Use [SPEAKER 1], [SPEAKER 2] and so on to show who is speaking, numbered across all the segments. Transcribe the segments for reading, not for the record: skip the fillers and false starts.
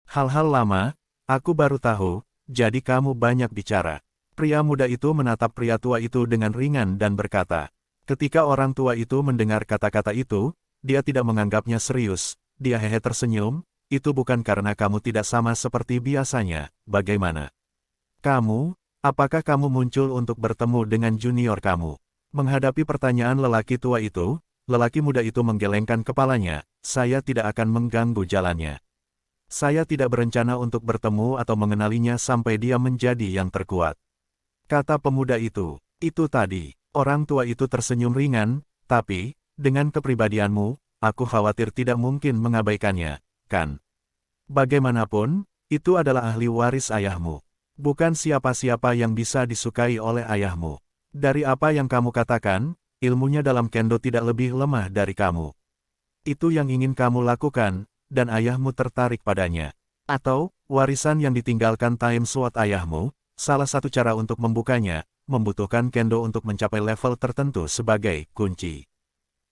[SPEAKER 1] Hal-hal lama, aku baru tahu, jadi kamu banyak bicara. Pria muda itu menatap pria tua itu dengan ringan dan berkata. Ketika orang tua itu mendengar kata-kata itu, dia tidak menganggapnya serius, dia hehe tersenyum, itu bukan karena kamu tidak sama seperti biasanya, bagaimana? Kamu, apakah kamu muncul untuk bertemu dengan junior kamu? Menghadapi pertanyaan lelaki tua itu, lelaki muda itu menggelengkan kepalanya, saya tidak akan mengganggu jalannya. Saya tidak berencana untuk bertemu atau mengenalinya sampai dia menjadi yang terkuat. Kata pemuda itu tadi. Orang tua itu tersenyum ringan, tapi, dengan kepribadianmu, aku khawatir tidak mungkin mengabaikannya, kan? Bagaimanapun, itu adalah ahli waris ayahmu. Bukan siapa-siapa yang bisa disukai oleh ayahmu. Dari apa yang kamu katakan, ilmunya dalam kendo tidak lebih lemah dari kamu. Itu yang ingin kamu lakukan, dan ayahmu tertarik padanya. Atau, warisan yang ditinggalkan Time Sword ayahmu, salah satu cara untuk membukanya, membutuhkan kendo untuk mencapai level tertentu sebagai kunci.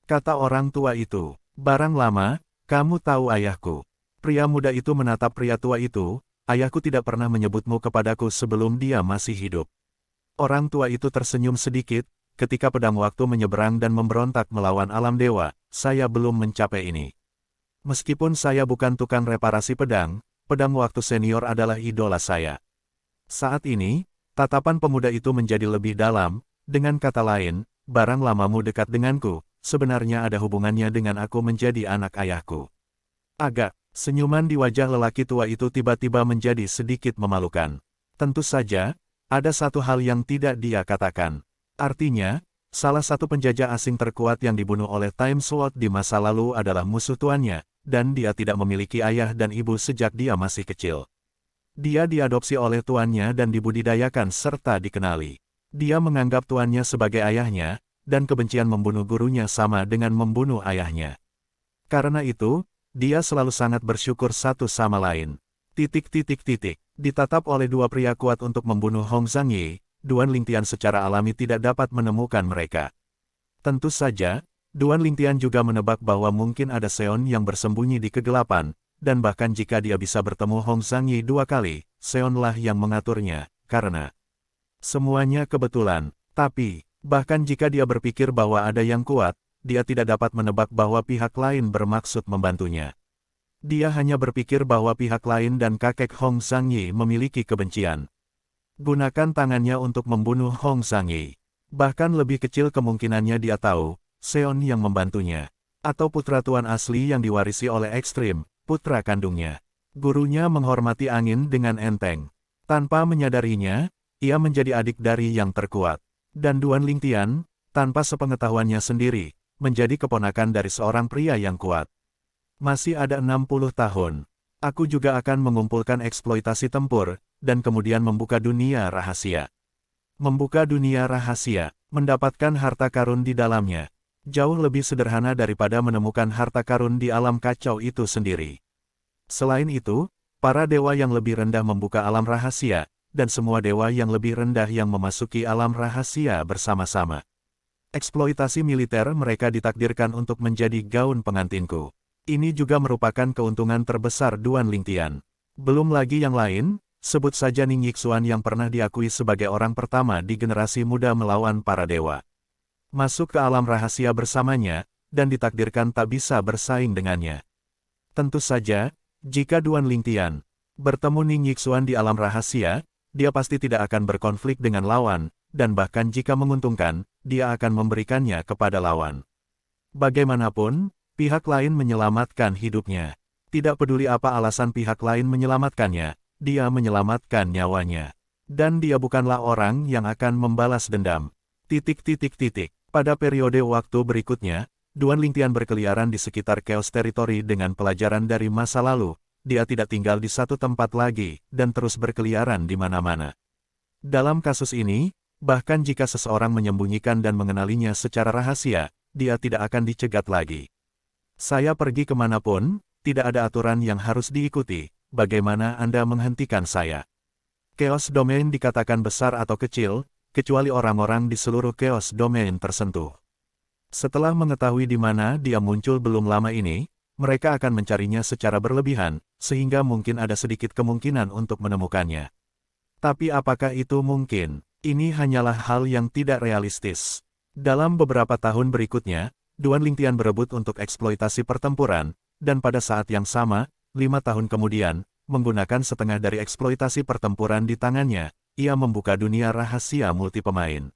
[SPEAKER 1] Kata orang tua itu, barang lama, kamu tahu ayahku. Pria muda itu menatap pria tua itu, ayahku tidak pernah menyebutmu kepadaku sebelum dia masih hidup. Orang tua itu tersenyum sedikit, ketika pedang waktu menyeberang dan memberontak melawan alam dewa, saya belum mencapai ini. Meskipun saya bukan tukang reparasi pedang, pedang waktu senior adalah idola saya. Saat ini, tatapan pemuda itu menjadi lebih dalam, dengan kata lain, barang lamamu dekat denganku, sebenarnya ada hubungannya dengan aku menjadi anak ayahku. Agak, senyuman di wajah lelaki tua itu tiba-tiba menjadi sedikit memalukan. Tentu saja, ada satu hal yang tidak dia katakan. Artinya, salah satu penjajah asing terkuat yang dibunuh oleh Time Sword di masa lalu adalah musuh tuannya, dan dia tidak memiliki ayah dan ibu sejak dia masih kecil. Dia diadopsi oleh tuannya dan dibudidayakan serta dikenali. Dia menganggap tuannya sebagai ayahnya, dan kebencian membunuh gurunya sama dengan membunuh ayahnya. Karena itu, dia selalu sangat bersyukur satu sama lain. Ditatap oleh dua pria kuat untuk membunuh Hong Zhangyi, Duan Lingtian secara alami tidak dapat menemukan mereka. Tentu saja, Duan Lingtian juga menebak bahwa mungkin ada Seon yang bersembunyi di kegelapan, dan bahkan jika dia bisa bertemu Hong Zhangyi 2 kali, Seonlah yang mengaturnya, karena semuanya kebetulan. Tapi, bahkan jika dia berpikir bahwa ada yang kuat, dia tidak dapat menebak bahwa pihak lain bermaksud membantunya. Dia hanya berpikir bahwa pihak lain dan kakek Hong Zhangyi memiliki kebencian. Gunakan tangannya untuk membunuh Hong Zhangyi. Bahkan lebih kecil kemungkinannya dia tahu, Seon yang membantunya. Atau putra tuan asli yang diwarisi oleh Ekstrim, putra kandungnya. Gurunya menghormati angin dengan enteng. Tanpa menyadarinya, ia menjadi adik dari yang terkuat. Dan Duan Lingtian, tanpa sepengetahuannya sendiri, menjadi keponakan dari seorang pria yang kuat. Masih ada 60 tahun. Aku juga akan mengumpulkan eksploitasi tempur, dan kemudian membuka dunia rahasia. Membuka dunia rahasia, mendapatkan harta karun di dalamnya. Jauh lebih sederhana daripada menemukan harta karun di alam kacau itu sendiri. Selain itu, para dewa yang lebih rendah membuka alam rahasia, dan semua dewa yang lebih rendah yang memasuki alam rahasia bersama-sama. Eksploitasi militer mereka ditakdirkan untuk menjadi gaun pengantinku. Ini juga merupakan keuntungan terbesar Duan Lingtian. Belum lagi yang lain, sebut saja Ning Yixuan yang pernah diakui sebagai orang pertama di generasi muda melawan para dewa. Masuk ke alam rahasia bersamanya, dan ditakdirkan tak bisa bersaing dengannya. Tentu saja, jika Duan Lingtian bertemu Ning Yixuan di alam rahasia, dia pasti tidak akan berkonflik dengan lawan, dan bahkan jika menguntungkan, dia akan memberikannya kepada lawan. Bagaimanapun, pihak lain menyelamatkan hidupnya. Tidak peduli apa alasan pihak lain menyelamatkannya, dia menyelamatkan nyawanya. Dan dia bukanlah orang yang akan membalas dendam. Pada periode waktu berikutnya, Duan Lingtian berkeliaran di sekitar Chaos Territory dengan pelajaran dari masa lalu. Dia tidak tinggal di satu tempat lagi, dan terus berkeliaran di mana-mana. Dalam kasus ini, bahkan jika seseorang menyembunyikan dan mengenalinya secara rahasia, dia tidak akan dicegat lagi. Saya pergi kemanapun, tidak ada aturan yang harus diikuti, bagaimana Anda menghentikan saya? Chaos Domain dikatakan besar atau kecil, kecuali orang-orang di seluruh Chaos Domain tersentuh. Setelah mengetahui di mana dia muncul belum lama ini, mereka akan mencarinya secara berlebihan, sehingga mungkin ada sedikit kemungkinan untuk menemukannya. Tapi apakah itu mungkin? Ini hanyalah hal yang tidak realistis. Dalam beberapa tahun berikutnya, Duan Lingtian berebut untuk eksploitasi pertempuran, dan pada saat yang sama, 5 tahun kemudian, menggunakan setengah dari eksploitasi pertempuran di tangannya, ia membuka dunia rahasia multi pemain.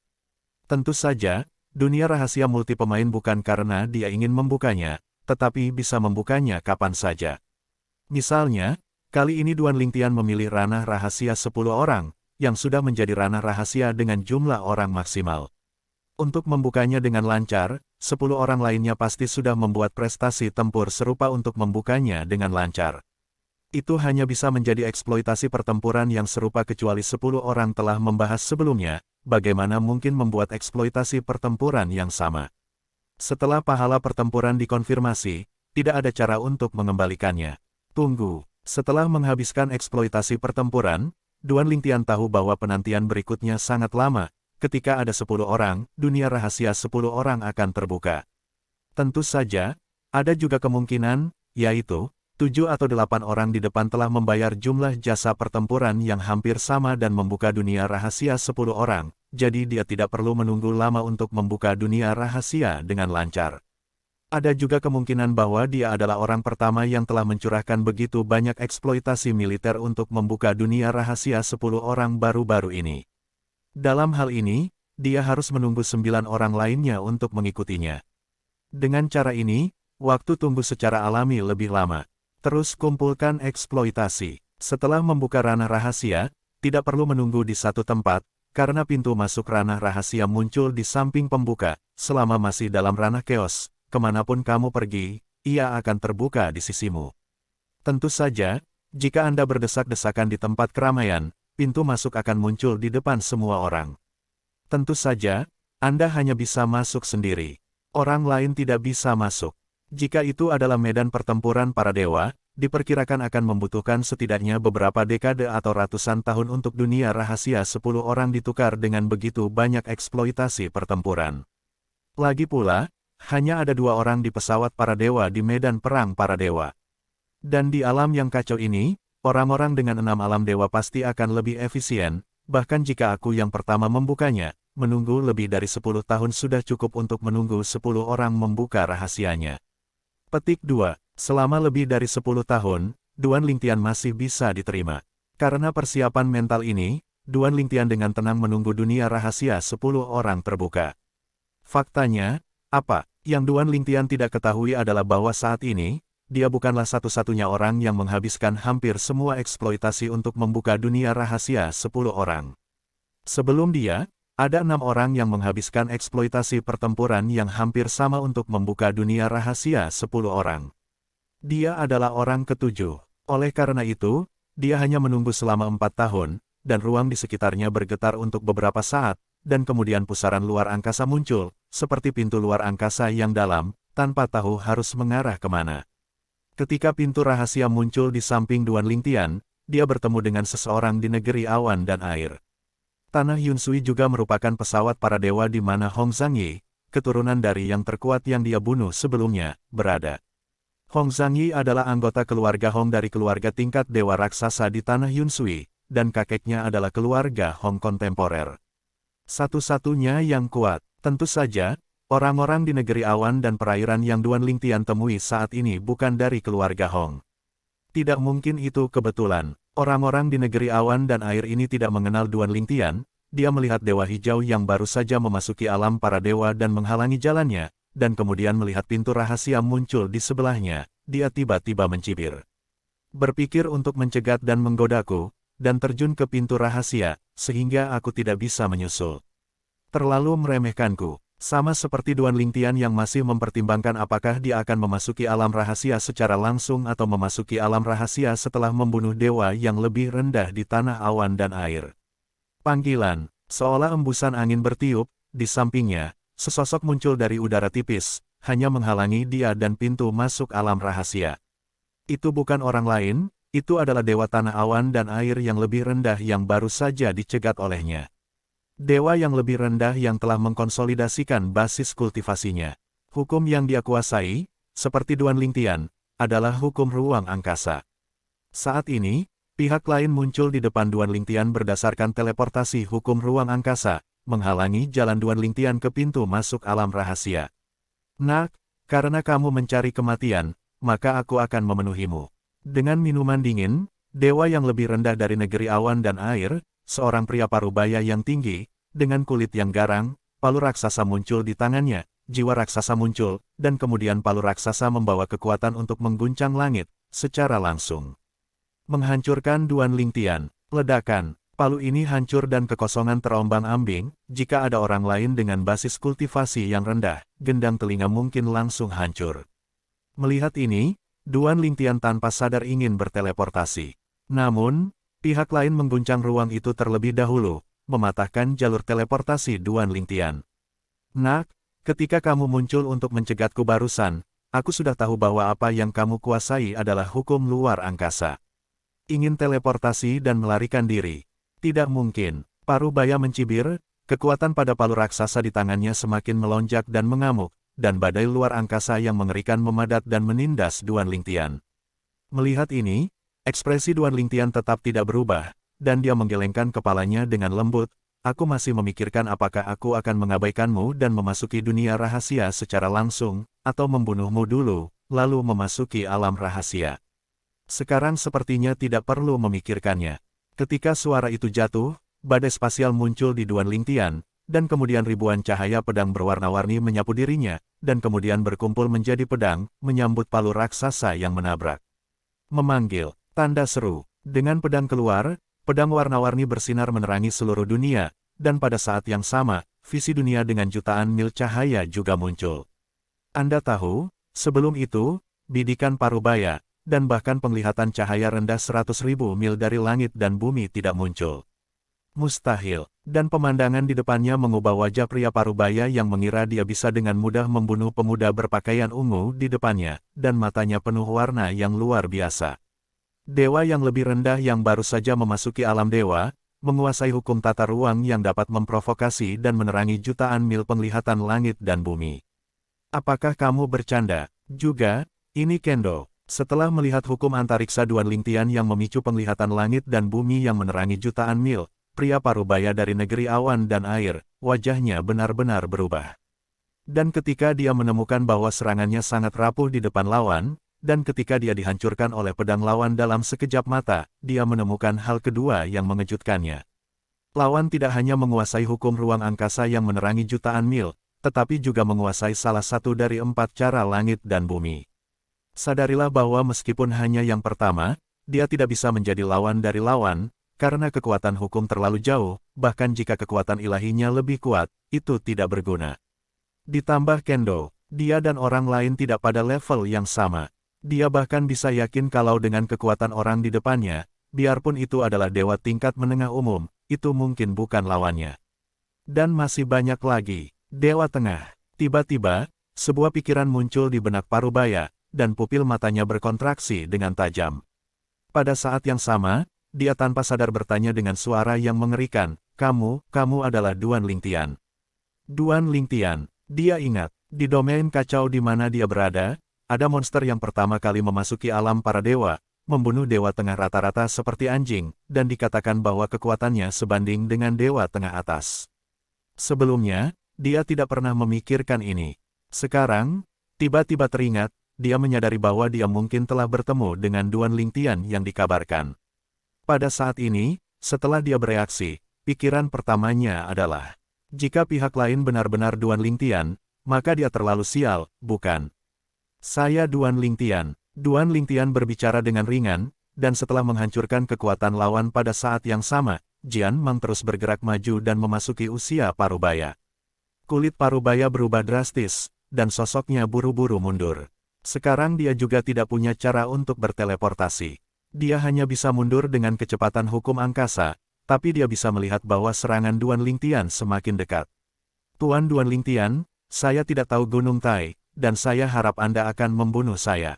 [SPEAKER 1] Tentu saja, dunia rahasia multi pemain bukan karena dia ingin membukanya, tetapi bisa membukanya kapan saja. Misalnya, kali ini Duan Lingtian memilih ranah rahasia 10 orang, yang sudah menjadi ranah rahasia dengan jumlah orang maksimal. Untuk membukanya dengan lancar, 10 orang lainnya pasti sudah membuat prestasi tempur serupa untuk membukanya dengan lancar. Itu hanya bisa menjadi eksploitasi pertempuran yang serupa kecuali 10 orang telah membahas sebelumnya, bagaimana mungkin membuat eksploitasi pertempuran yang sama. Setelah pahala pertempuran dikonfirmasi, tidak ada cara untuk mengembalikannya. Tunggu, setelah menghabiskan eksploitasi pertempuran, Duan Lingtian tahu bahwa penantian berikutnya sangat lama. Ketika ada 10 orang, dunia rahasia 10 orang akan terbuka. Tentu saja, ada juga kemungkinan, yaitu, 7 atau 8 orang di depan telah membayar jumlah jasa pertempuran yang hampir sama dan membuka dunia rahasia 10 orang, jadi dia tidak perlu menunggu lama untuk membuka dunia rahasia dengan lancar. Ada juga kemungkinan bahwa dia adalah orang pertama yang telah mencurahkan begitu banyak eksploitasi militer untuk membuka dunia rahasia 10 orang baru-baru ini. Dalam hal ini, dia harus menunggu 9 orang lainnya untuk mengikutinya. Dengan cara ini, waktu tunggu secara alami lebih lama. Terus kumpulkan eksploitasi. Setelah membuka ranah rahasia, tidak perlu menunggu di satu tempat, karena pintu masuk ranah rahasia muncul di samping pembuka, selama masih dalam ranah chaos. Kemanapun kamu pergi, ia akan terbuka di sisimu. Tentu saja, jika Anda berdesak-desakan di tempat keramaian, pintu masuk akan muncul di depan semua orang. Tentu saja, Anda hanya bisa masuk sendiri. Orang lain tidak bisa masuk. Jika itu adalah medan pertempuran para dewa, diperkirakan akan membutuhkan setidaknya beberapa dekade atau ratusan tahun untuk dunia rahasia 10 orang ditukar dengan begitu banyak eksploitasi pertempuran. Lagi pula, hanya ada 2 orang di pesawat para dewa di medan perang para dewa. Dan di alam yang kacau ini, orang-orang dengan 6 alam dewa pasti akan lebih efisien, bahkan jika aku yang pertama membukanya, menunggu lebih dari 10 tahun sudah cukup untuk menunggu 10 orang membuka rahasianya. Petik 2. Selama lebih dari 10 tahun, Duan Lingtian masih bisa diterima. Karena persiapan mental ini, Duan Lingtian dengan tenang menunggu dunia rahasia 10 orang terbuka. Faktanya, apa yang Duan Lingtian tidak ketahui adalah bahwa saat ini, dia bukanlah satu-satunya orang yang menghabiskan hampir semua eksploitasi untuk membuka dunia rahasia 10 orang. Sebelum dia, ada 6 orang yang menghabiskan eksploitasi pertempuran yang hampir sama untuk membuka dunia rahasia 10 orang. Dia adalah orang ke-7. Oleh karena itu, dia hanya menunggu selama 4 tahun, dan ruang di sekitarnya bergetar untuk beberapa saat, dan kemudian pusaran luar angkasa muncul, seperti pintu luar angkasa yang dalam, tanpa tahu harus mengarah kemana. Ketika pintu rahasia muncul di samping Duan Lingtian, dia bertemu dengan seseorang di negeri awan dan air. Tanah Yunsui juga merupakan pesawat para dewa di mana Hong Zhangyi, keturunan dari yang terkuat yang dia bunuh sebelumnya, berada. Hong Zhangyi adalah anggota keluarga Hong dari keluarga tingkat dewa raksasa di Tanah Yunsui, dan kakeknya adalah keluarga Hong kontemporer. Satu-satunya yang kuat, tentu saja, orang-orang di negeri awan dan perairan yang Duan Lingtian temui saat ini bukan dari keluarga Hong. Tidak mungkin itu kebetulan. Orang-orang di negeri awan dan air ini tidak mengenal Duan Lingtian. Dia melihat dewa hijau yang baru saja memasuki alam para dewa dan menghalangi jalannya, dan kemudian melihat pintu rahasia muncul di sebelahnya. Dia tiba-tiba mencibir. Berpikir untuk mencegat dan menggodaku, dan terjun ke pintu rahasia, sehingga aku tidak bisa menyusul. Terlalu meremehkanku, sama seperti Duan Lingtian yang masih mempertimbangkan apakah dia akan memasuki alam rahasia secara langsung atau memasuki alam rahasia setelah membunuh dewa yang lebih rendah di tanah awan dan air. Panggilan, seolah embusan angin bertiup, di sampingnya, sesosok muncul dari udara tipis, hanya menghalangi dia dan pintu masuk alam rahasia. Itu bukan orang lain, itu adalah dewa tanah awan dan air yang lebih rendah yang baru saja dicegat olehnya. Dewa yang lebih rendah yang telah mengkonsolidasikan basis kultivasinya. Hukum yang dia kuasai, seperti Duan Lingtian, adalah hukum ruang angkasa. Saat ini, pihak lain muncul di depan Duan Lingtian berdasarkan teleportasi hukum ruang angkasa, menghalangi jalan Duan Lingtian ke pintu masuk alam rahasia. Nak, karena kamu mencari kematian, maka aku akan memenuhimu. Dengan minuman dingin, dewa yang lebih rendah dari negeri awan dan air, seorang pria parubaya yang tinggi, dengan kulit yang garang, palu raksasa muncul di tangannya, jiwa raksasa muncul, dan kemudian palu raksasa membawa kekuatan untuk mengguncang langit, secara langsung. Menghancurkan Duan Lingtian, ledakan, palu ini hancur dan kekosongan terombang-ambing, jika ada orang lain dengan basis kultivasi yang rendah, gendang telinga mungkin langsung hancur. Melihat ini, Duan Lingtian tanpa sadar ingin berteleportasi. Namun, pihak lain mengguncang ruang itu terlebih dahulu, mematahkan jalur teleportasi Duan Lingtian. Nak, ketika kamu muncul untuk mencegatku barusan, aku sudah tahu bahwa apa yang kamu kuasai adalah hukum luar angkasa. Ingin teleportasi dan melarikan diri. Tidak mungkin. Parubaya mencibir, kekuatan pada palu raksasa di tangannya semakin melonjak dan mengamuk, dan badai luar angkasa yang mengerikan memadat dan menindas Duan Lingtian. Melihat ini, ekspresi Duan Lingtian tetap tidak berubah, dan dia menggelengkan kepalanya dengan lembut. Aku masih memikirkan apakah aku akan mengabaikanmu dan memasuki dunia rahasia secara langsung, atau membunuhmu dulu, lalu memasuki alam rahasia. Sekarang sepertinya tidak perlu memikirkannya. Ketika suara itu jatuh, badai spasial muncul di Duan Lingtian, dan kemudian ribuan cahaya pedang berwarna-warni menyapu dirinya, dan kemudian berkumpul menjadi pedang, menyambut palu raksasa yang menabrak. Memanggil, tanda seru, dengan pedang keluar, pedang warna-warni bersinar menerangi seluruh dunia, dan pada saat yang sama, visi dunia dengan jutaan mil cahaya juga muncul. Anda tahu, sebelum itu, bidikan parubaya, dan bahkan penglihatan cahaya rendah 100.000 mil dari langit dan bumi tidak muncul. Mustahil, dan pemandangan di depannya mengubah wajah pria parubaya yang mengira dia bisa dengan mudah membunuh pemuda berpakaian ungu di depannya, dan matanya penuh warna yang luar biasa. Dewa yang lebih rendah yang baru saja memasuki alam dewa, menguasai hukum tata ruang yang dapat memprovokasi dan menerangi jutaan mil penglihatan langit dan bumi. Apakah kamu bercanda? Juga, ini Kendo. Setelah melihat hukum antariksa Duan Lingtian yang memicu penglihatan langit dan bumi yang menerangi jutaan mil, pria parubaya dari negeri awan dan air, wajahnya benar-benar berubah. Dan ketika dia menemukan bahwa serangannya sangat rapuh di depan lawan, dan ketika dia dihancurkan oleh pedang lawan dalam sekejap mata, dia menemukan hal kedua yang mengejutkannya. Lawan tidak hanya menguasai hukum ruang angkasa yang menerangi jutaan mil, tetapi juga menguasai salah satu dari 4 cara langit dan bumi. Sadarilah bahwa meskipun hanya yang pertama, dia tidak bisa menjadi lawan dari lawan, karena kekuatan hukum terlalu jauh, bahkan jika kekuatan ilahinya lebih kuat, itu tidak berguna. Ditambah Kendo, dia dan orang lain tidak pada level yang sama. Dia bahkan bisa yakin kalau dengan kekuatan orang di depannya, biarpun itu adalah dewa tingkat menengah umum, itu mungkin bukan lawannya. Dan masih banyak lagi, dewa tengah. Tiba-tiba, sebuah pikiran muncul di benak Parubaya, dan pupil matanya berkontraksi dengan tajam. Pada saat yang sama, dia tanpa sadar bertanya dengan suara yang mengerikan, kamu adalah Duan Lingtian. Duan Lingtian, dia ingat, di domain kacau di mana dia berada, ada monster yang pertama kali memasuki alam para dewa, membunuh dewa tengah rata-rata seperti anjing, dan dikatakan bahwa kekuatannya sebanding dengan dewa tengah atas. Sebelumnya, dia tidak pernah memikirkan ini. Sekarang, tiba-tiba teringat, dia menyadari bahwa dia mungkin telah bertemu dengan Duan Lingtian yang dikabarkan. Pada saat ini, setelah dia bereaksi, pikiran pertamanya adalah, jika pihak lain benar-benar Duan Lingtian, maka dia terlalu sial, bukan? Saya Duan Lingtian. Duan Lingtian berbicara dengan ringan, dan setelah menghancurkan kekuatan lawan pada saat yang sama, Jian Mang terus bergerak maju dan memasuki usia Parubaya. Kulit Parubaya berubah drastis, dan sosoknya buru-buru mundur. Sekarang dia juga tidak punya cara untuk berteleportasi. Dia hanya bisa mundur dengan kecepatan hukum angkasa, tapi dia bisa melihat bahwa serangan Duan Lingtian semakin dekat. Tuan Duan Lingtian, saya tidak tahu Gunung Tai, dan saya harap Anda akan membunuh saya.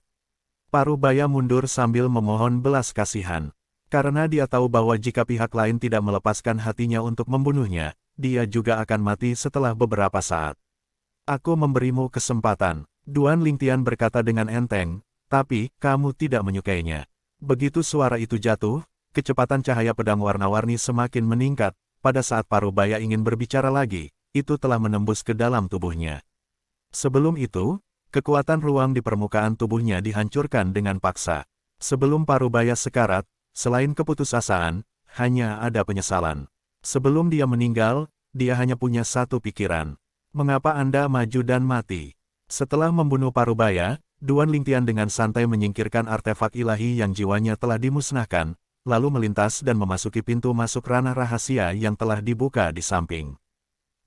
[SPEAKER 1] Parubaya mundur sambil memohon belas kasihan. Karena dia tahu bahwa jika pihak lain tidak melepaskan hatinya untuk membunuhnya, dia juga akan mati setelah beberapa saat. Aku memberimu kesempatan. Duan Lingtian berkata dengan enteng, Tapi, kamu tidak menyukainya. Begitu suara itu jatuh, kecepatan cahaya pedang warna-warni semakin meningkat. Pada saat Parubaya ingin berbicara lagi, itu telah menembus ke dalam tubuhnya. Sebelum itu, kekuatan ruang di permukaan tubuhnya dihancurkan dengan paksa. Sebelum Parubaya sekarat, selain keputusasaan, hanya ada penyesalan. Sebelum dia meninggal, dia hanya punya satu pikiran. Mengapa Anda maju dan mati? Setelah membunuh Parubaya, Duan Lingtian dengan santai menyingkirkan artefak ilahi yang jiwanya telah dimusnahkan, lalu melintas dan memasuki pintu masuk ranah rahasia yang telah dibuka di samping.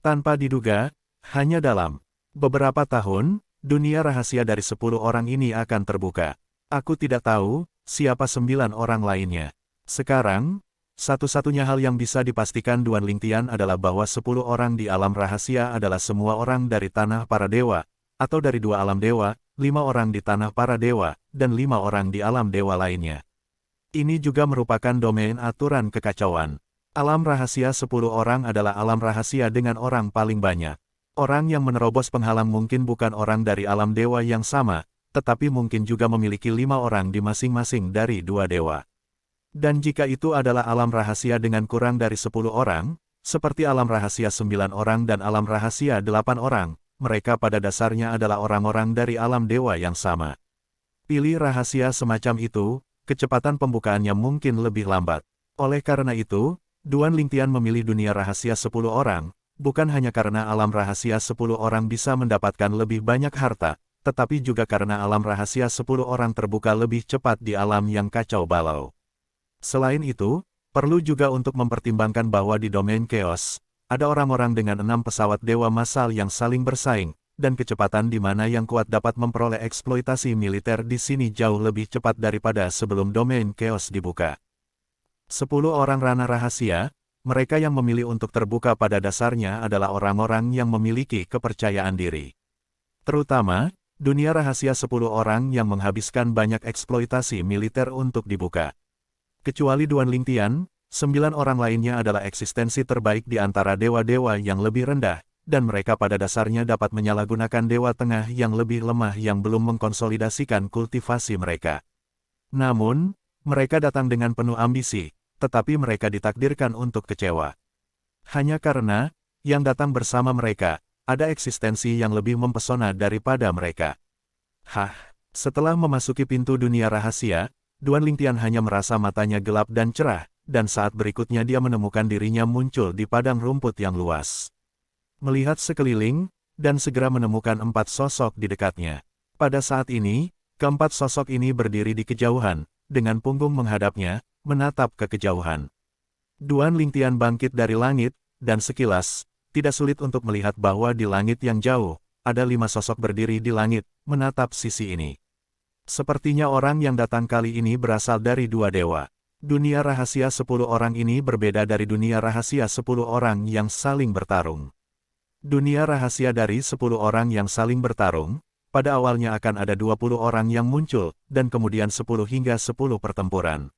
[SPEAKER 1] Tanpa diduga, hanya dalam beberapa tahun, dunia rahasia dari 10 orang ini akan terbuka. Aku tidak tahu siapa 9 orang lainnya. Sekarang, satu-satunya hal yang bisa dipastikan Duan Lingtian adalah bahwa 10 orang di alam rahasia adalah semua orang dari tanah para dewa, atau dari 2 alam dewa, 5 orang di tanah para dewa, dan 5 orang di alam dewa lainnya. Ini juga merupakan domain aturan kekacauan. Alam rahasia 10 orang adalah alam rahasia dengan orang paling banyak. Orang yang menerobos penghalang mungkin bukan orang dari alam dewa yang sama, tetapi mungkin juga memiliki 5 orang di masing-masing dari 2 dewa. Dan jika itu adalah alam rahasia dengan kurang dari 10 orang, seperti alam rahasia 9 orang dan alam rahasia 8 orang, mereka pada dasarnya adalah orang-orang dari alam dewa yang sama. Pilih rahasia semacam itu, kecepatan pembukaannya mungkin lebih lambat. Oleh karena itu, Duan Lingtian memilih dunia rahasia 10 orang, bukan hanya karena alam rahasia 10 orang bisa mendapatkan lebih banyak harta, tetapi juga karena alam rahasia 10 orang terbuka lebih cepat di alam yang kacau balau. Selain itu, perlu juga untuk mempertimbangkan bahwa di domain chaos, ada orang-orang dengan 6 pesawat dewa massal yang saling bersaing, dan kecepatan di mana yang kuat dapat memperoleh eksploitasi militer di sini jauh lebih cepat daripada sebelum domain chaos dibuka. 10 orang ranah rahasia, mereka yang memilih untuk terbuka pada dasarnya adalah orang-orang yang memiliki kepercayaan diri. Terutama, dunia rahasia 10 orang yang menghabiskan banyak eksploitasi militer untuk dibuka. Kecuali Duan Lingtian, 9 orang lainnya adalah eksistensi terbaik di antara dewa-dewa yang lebih rendah, dan mereka pada dasarnya dapat menyalahgunakan dewa tengah yang lebih lemah yang belum mengkonsolidasikan kultivasi mereka. Namun, mereka datang dengan penuh ambisi, tetapi mereka ditakdirkan untuk kecewa. Hanya karena, yang datang bersama mereka, ada eksistensi yang lebih mempesona daripada mereka. Setelah memasuki pintu dunia rahasia, Duan Lingtian hanya merasa matanya gelap dan cerah, dan saat berikutnya dia menemukan dirinya muncul di padang rumput yang luas. Melihat sekeliling, dan segera menemukan 4 sosok di dekatnya. Pada saat ini, keempat sosok ini berdiri di kejauhan, dengan punggung menghadapnya, menatap ke kejauhan. Duan Lingtian bangkit dari langit, dan sekilas, tidak sulit untuk melihat bahwa di langit yang jauh, ada 5 sosok berdiri di langit, menatap sisi ini. Sepertinya orang yang datang kali ini berasal dari 2 dewa. Dunia rahasia 10 orang ini berbeda dari dunia rahasia 10 orang yang saling bertarung. Dunia rahasia dari 10 orang yang saling bertarung, pada awalnya akan ada 20 orang yang muncul, dan kemudian 10 hingga 10 pertempuran.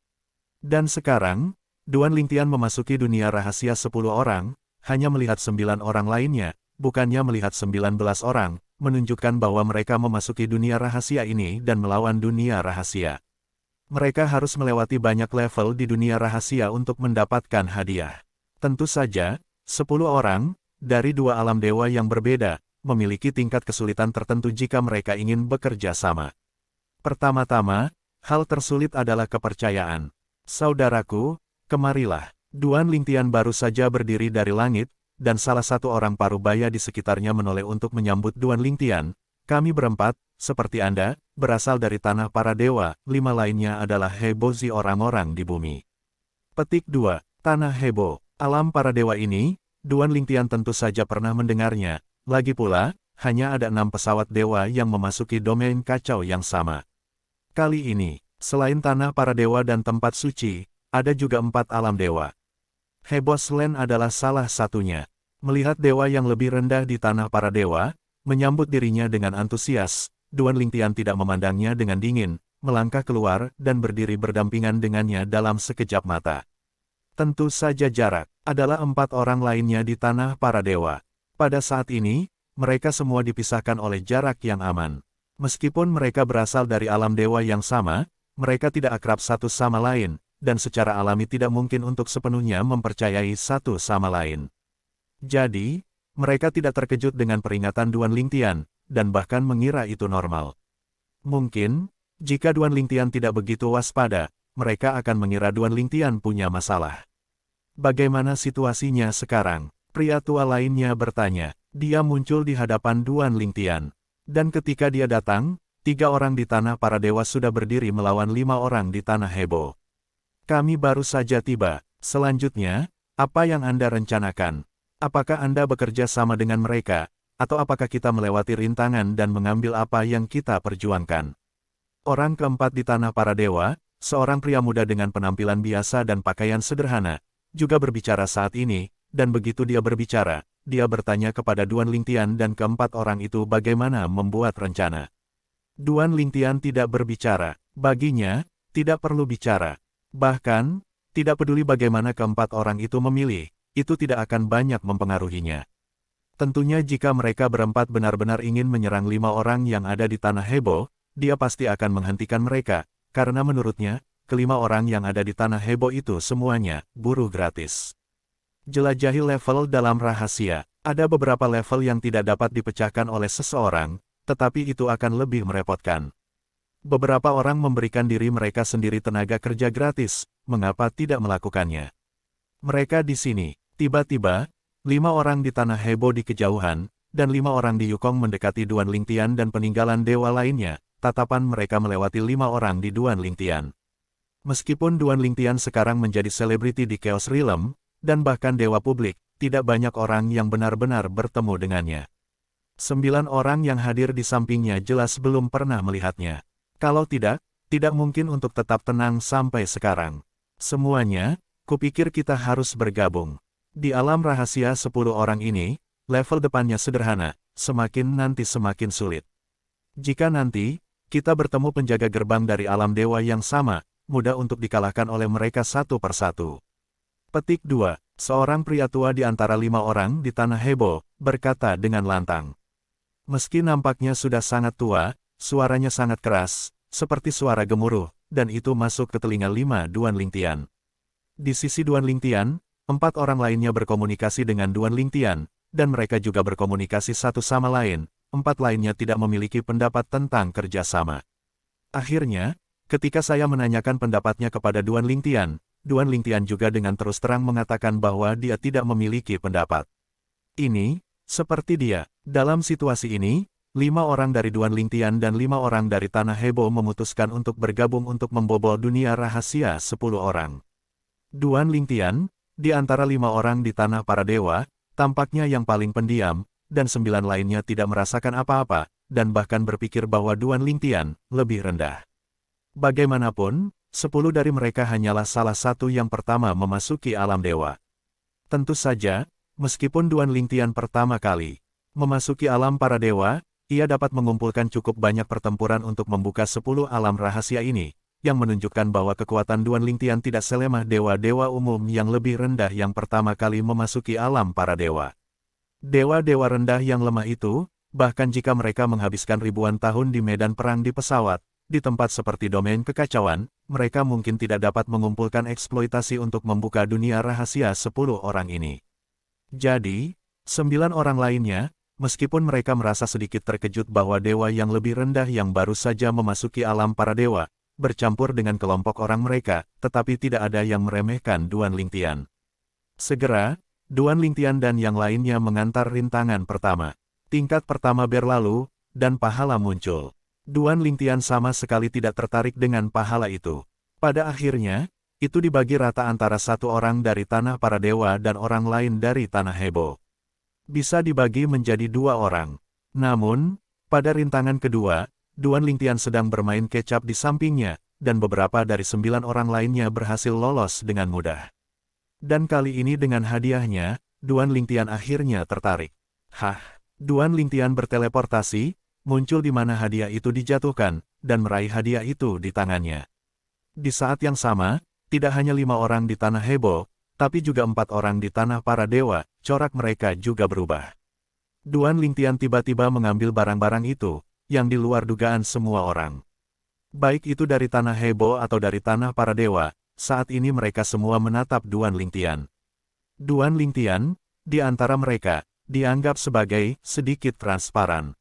[SPEAKER 1] Dan sekarang, Duan Lingtian memasuki dunia rahasia 10 orang, hanya melihat 9 orang lainnya, bukannya melihat 19 orang, menunjukkan bahwa mereka memasuki dunia rahasia ini dan melawan dunia rahasia. Mereka harus melewati banyak level di dunia rahasia untuk mendapatkan hadiah. Tentu saja, 10 orang, dari 2 alam dewa yang berbeda, memiliki tingkat kesulitan tertentu jika mereka ingin bekerja sama. Pertama-tama, hal tersulit adalah kepercayaan. Saudaraku, kemarilah. Duan Lingtian baru saja berdiri dari langit, dan salah satu orang parubaya di sekitarnya menoleh untuk menyambut Duan Lingtian. Kami berempat, seperti Anda, berasal dari tanah para dewa, 5 lainnya adalah hebozi orang-orang di bumi. Petik 2. Tanah hebo. Alam para dewa ini, Duan Lingtian tentu saja pernah mendengarnya. Lagi pula, hanya ada 6 pesawat dewa yang memasuki domain kacau yang sama. Kali ini, selain tanah para dewa dan tempat suci, ada juga 4 alam dewa. Hebos Land adalah salah satunya. Melihat dewa yang lebih rendah di tanah para dewa, menyambut dirinya dengan antusias, Duan Lingtian tidak memandangnya dengan dingin, melangkah keluar dan berdiri berdampingan dengannya dalam sekejap mata. Tentu saja jarak, adalah 4 orang lainnya di tanah para dewa. Pada saat ini, mereka semua dipisahkan oleh jarak yang aman. Meskipun mereka berasal dari alam dewa yang sama, mereka tidak akrab satu sama lain, dan secara alami tidak mungkin untuk sepenuhnya mempercayai satu sama lain. Jadi, mereka tidak terkejut dengan peringatan Duan Lingtian, dan bahkan mengira itu normal. Mungkin, jika Duan Lingtian tidak begitu waspada, mereka akan mengira Duan Lingtian punya masalah. Bagaimana situasinya sekarang? Pria tua lainnya bertanya. Dia muncul di hadapan Duan Lingtian. Dan ketika dia datang, 3 orang di tanah para dewa sudah berdiri melawan 5 orang di tanah Hebo. Kami baru saja tiba. Selanjutnya, apa yang Anda rencanakan? Apakah Anda bekerja sama dengan mereka, atau apakah kita melewati rintangan dan mengambil apa yang kita perjuangkan? Orang keempat di tanah para dewa, seorang pria muda dengan penampilan biasa dan pakaian sederhana, juga berbicara saat ini, dan begitu dia berbicara, dia bertanya kepada Duan Lingtian dan keempat orang itu bagaimana membuat rencana. Duan Lingtian tidak berbicara. Baginya, tidak perlu bicara. Bahkan, tidak peduli bagaimana keempat orang itu memilih, itu tidak akan banyak mempengaruhinya. Tentunya jika mereka berempat benar-benar ingin menyerang 5 orang yang ada di tanah Hebo, dia pasti akan menghentikan mereka, karena menurutnya, kelima orang yang ada di tanah Hebo itu semuanya buruh gratis. Jelajahi level dalam rahasia. Ada beberapa level yang tidak dapat dipecahkan oleh seseorang, tetapi itu akan lebih merepotkan. Beberapa orang memberikan diri mereka sendiri tenaga kerja gratis, mengapa tidak melakukannya? Mereka di sini. Tiba-tiba, 5 orang di tanah Hebo di kejauhan, dan 5 orang di Yukong mendekati Duan Lingtian dan peninggalan dewa lainnya. Tatapan mereka melewati 5 orang di Duan Lingtian. Meskipun Duan Lingtian sekarang menjadi selebriti di Chaos Realm, dan bahkan dewa publik, tidak banyak orang yang benar-benar bertemu dengannya. 9 orang yang hadir di sampingnya jelas belum pernah melihatnya. Kalau tidak mungkin untuk tetap tenang sampai sekarang. Semuanya, kupikir kita harus bergabung. Di alam rahasia 10 orang ini, level depannya sederhana, semakin nanti semakin sulit. Jika nanti, kita bertemu penjaga gerbang dari alam dewa yang sama, mudah untuk dikalahkan oleh mereka satu persatu. Petik 2. Seorang pria tua di antara 5 orang di tanah Hebo, berkata dengan lantang. Meski nampaknya sudah sangat tua, suaranya sangat keras, seperti suara gemuruh, dan itu masuk ke telinga 5 Duan Lingtian. Di sisi Duan Lingtian, 4 orang lainnya berkomunikasi dengan Duan Lingtian, dan mereka juga berkomunikasi satu sama lain, 4 lainnya tidak memiliki pendapat tentang kerjasama. Akhirnya, ketika saya menanyakan pendapatnya kepada Duan Lingtian, Duan Lingtian juga dengan terus terang mengatakan bahwa dia tidak memiliki pendapat. Ini, seperti dia, dalam situasi ini, 5 orang dari Duan Lingtian dan 5 orang dari Tanah Hebo memutuskan untuk bergabung untuk membobol dunia rahasia 10 orang. Duan Lingtian, di antara 5 orang di Tanah Para Dewa, tampaknya yang paling pendiam, dan 9 lainnya tidak merasakan apa-apa, dan bahkan berpikir bahwa Duan Lingtian lebih rendah. Bagaimanapun, 10 dari mereka hanyalah salah satu yang pertama memasuki alam dewa. Tentu saja, meskipun Duan Lingtian pertama kali memasuki alam para dewa, ia dapat mengumpulkan cukup banyak pertempuran untuk membuka 10 alam rahasia ini, yang menunjukkan bahwa kekuatan Duan Lingtian tidak selemah dewa-dewa umum yang lebih rendah yang pertama kali memasuki alam para dewa. Dewa-dewa rendah yang lemah itu, bahkan jika mereka menghabiskan ribuan tahun di medan perang di pesawat, di tempat seperti domain kekacauan, mereka mungkin tidak dapat mengumpulkan eksploitasi untuk membuka dunia rahasia 10 orang ini. Jadi, 9 orang lainnya, meskipun mereka merasa sedikit terkejut bahwa dewa yang lebih rendah yang baru saja memasuki alam para dewa, bercampur dengan kelompok orang mereka, tetapi tidak ada yang meremehkan Duan Lingtian. Segera, Duan Lingtian dan yang lainnya mengantar rintangan pertama. Tingkat pertama berlalu, dan pahala muncul. Duan Lingtian sama sekali tidak tertarik dengan pahala itu. Pada akhirnya, itu dibagi rata antara satu orang dari Tanah Para Dewa dan orang lain dari Tanah Hebo. Bisa dibagi menjadi 2 orang. Namun, pada rintangan kedua, Duan Lingtian sedang bermain kecap di sampingnya, dan beberapa dari 9 orang lainnya berhasil lolos dengan mudah. Dan kali ini dengan hadiahnya, Duan Lingtian akhirnya tertarik. Duan Lingtian berteleportasi, muncul di mana hadiah itu dijatuhkan, dan meraih hadiah itu di tangannya. Di saat yang sama, tidak hanya 5 orang di Tanah Hebo, tapi juga 4 orang di Tanah Para Dewa, corak mereka juga berubah. Duan Lingtian tiba-tiba mengambil barang-barang itu, yang di luar dugaan semua orang. Baik itu dari tanah Hebo atau dari tanah para dewa, saat ini mereka semua menatap Duan Lingtian. Duan Lingtian, di antara mereka, dianggap sebagai sedikit transparan.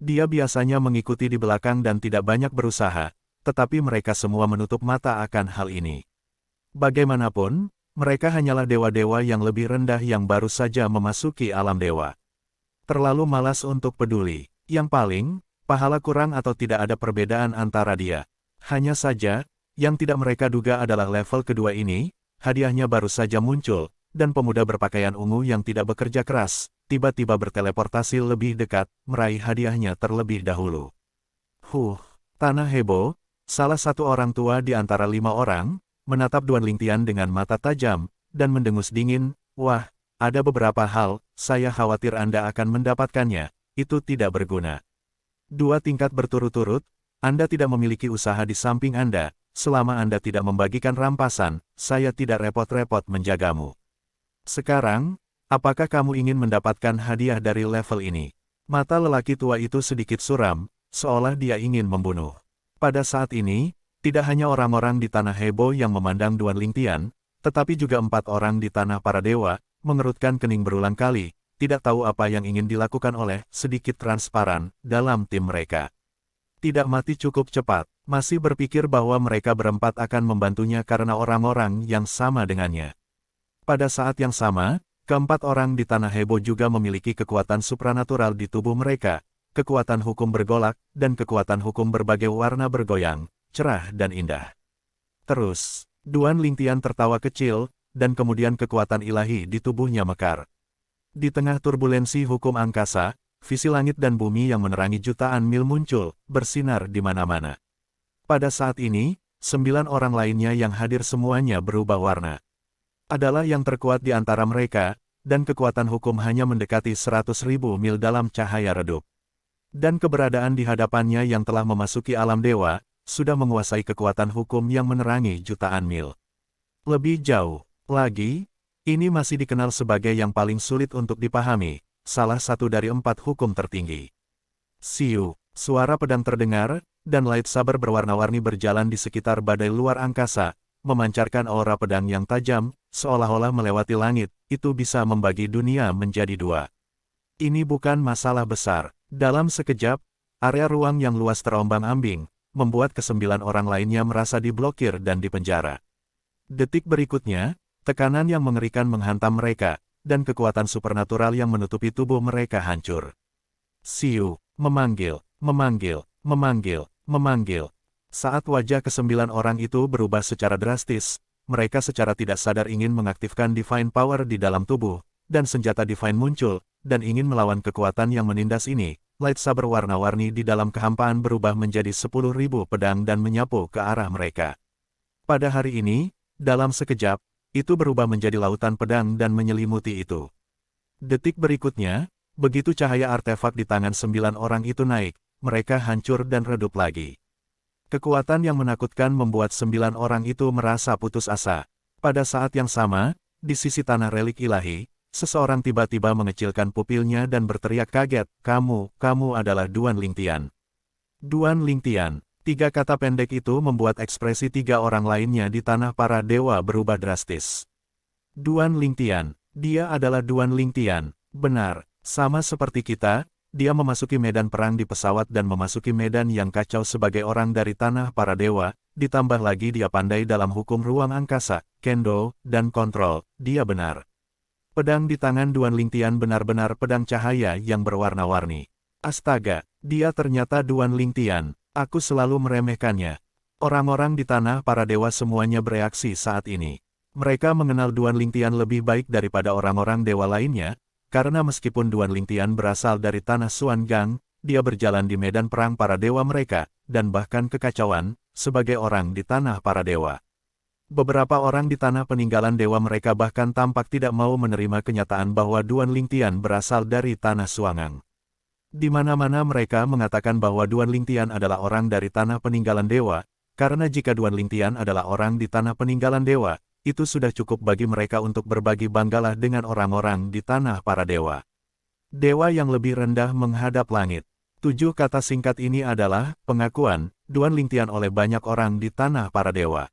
[SPEAKER 1] Dia biasanya mengikuti di belakang dan tidak banyak berusaha, tetapi mereka semua menutup mata akan hal ini. Bagaimanapun, mereka hanyalah dewa-dewa yang lebih rendah yang baru saja memasuki alam dewa. Terlalu malas untuk peduli. Yang paling, pahala kurang atau tidak ada perbedaan antara dia. Hanya saja, yang tidak mereka duga adalah level kedua ini, hadiahnya baru saja muncul, dan pemuda berpakaian ungu yang tidak bekerja keras, tiba-tiba berteleportasi lebih dekat, meraih hadiahnya terlebih dahulu. Tanah Hebo, salah satu orang tua di antara 5 orang, menatap Duan Lingtian dengan mata tajam, dan mendengus dingin, "Wah, ada beberapa hal, saya khawatir Anda akan mendapatkannya, itu tidak berguna. 2 tingkat berturut-turut, Anda tidak memiliki usaha di samping Anda, selama Anda tidak membagikan rampasan, saya tidak repot-repot menjagamu. Sekarang, apakah kamu ingin mendapatkan hadiah dari level ini?" Mata lelaki tua itu sedikit suram, seolah dia ingin membunuh. Pada saat ini, tidak hanya orang-orang di tanah Hebo yang memandang Duan Lingtian, tetapi juga 4 orang di tanah para dewa, mengerutkan kening berulang kali, tidak tahu apa yang ingin dilakukan oleh sedikit transparan dalam tim mereka. Tidak mati cukup cepat, masih berpikir bahwa mereka berempat akan membantunya karena orang-orang yang sama dengannya. Pada saat yang sama, keempat orang di tanah Hebo juga memiliki kekuatan supranatural di tubuh mereka, kekuatan hukum bergolak, dan kekuatan hukum berbagai warna bergoyang, cerah dan indah. Terus, Duan Lingtian tertawa kecil, dan kemudian kekuatan ilahi di tubuhnya mekar. Di tengah turbulensi hukum angkasa, visi langit dan bumi yang menerangi jutaan mil muncul, bersinar di mana-mana. Pada saat ini, 9 orang lainnya yang hadir semuanya berubah warna. Adalah yang terkuat di antara mereka, dan kekuatan hukum hanya mendekati 100.000 mil dalam cahaya redup. Dan keberadaan di hadapannya yang telah memasuki alam dewa, sudah menguasai kekuatan hukum yang menerangi jutaan mil. Lebih jauh lagi, ini masih dikenal sebagai yang paling sulit untuk dipahami, salah satu dari 4 hukum tertinggi. Siu, suara pedang terdengar, dan lightsaber berwarna-warni berjalan di sekitar badai luar angkasa, memancarkan aura pedang yang tajam, seolah-olah melewati langit, itu bisa membagi dunia menjadi 2. Ini bukan masalah besar. Dalam sekejap, area ruang yang luas terombang-ambing, membuat ke-9 orang lainnya merasa diblokir dan dipenjara. Detik berikutnya, tekanan yang mengerikan menghantam mereka, dan kekuatan supernatural yang menutupi tubuh mereka hancur. Siu, memanggil, memanggil, memanggil, memanggil. Saat wajah ke-9 orang itu berubah secara drastis, mereka secara tidak sadar ingin mengaktifkan Divine Power di dalam tubuh, dan senjata Divine muncul, dan ingin melawan kekuatan yang menindas ini. Lightsaber warna-warni di dalam kehampaan berubah menjadi 10.000 pedang dan menyapu ke arah mereka. Pada hari ini, dalam sekejap, itu berubah menjadi lautan pedang dan menyelimuti itu. Detik berikutnya, begitu cahaya artefak di tangan 9 orang itu naik, mereka hancur dan redup lagi. Kekuatan yang menakutkan membuat 9 orang itu merasa putus asa. Pada saat yang sama, di sisi tanah relik ilahi, seseorang tiba-tiba mengecilkan pupilnya dan berteriak kaget, kamu adalah Duan Lingtian. Duan Lingtian. 3 kata pendek itu membuat ekspresi 3 orang lainnya di tanah para dewa berubah drastis. Duan Lingtian. Dia adalah Duan Lingtian. Benar, sama seperti kita, dia memasuki medan perang di pesawat dan memasuki medan yang kacau sebagai orang dari tanah para dewa, ditambah lagi dia pandai dalam hukum ruang angkasa, kendo, dan kontrol, dia benar. Pedang di tangan Duan Lingtian benar-benar pedang cahaya yang berwarna-warni. Astaga, dia ternyata Duan Lingtian. Aku selalu meremehkannya. Orang-orang di tanah para dewa semuanya bereaksi saat ini. Mereka mengenal Duan Lingtian lebih baik daripada orang-orang dewa lainnya, karena meskipun Duan Lingtian berasal dari tanah Xuan Gang, dia berjalan di medan perang para dewa mereka, dan bahkan kekacauan, sebagai orang di tanah para dewa. Beberapa orang di tanah peninggalan dewa mereka bahkan tampak tidak mau menerima kenyataan bahwa Duan Lingtian berasal dari tanah Xuangang. Di mana-mana mereka mengatakan bahwa Duan Lingtian adalah orang dari tanah peninggalan dewa, karena jika Duan Lingtian adalah orang di tanah peninggalan dewa, itu sudah cukup bagi mereka untuk berbagi banggalah dengan orang-orang di tanah para dewa. Dewa yang lebih rendah menghadap langit. 7 kata singkat ini adalah pengakuan Duan Lingtian oleh banyak orang di tanah para dewa.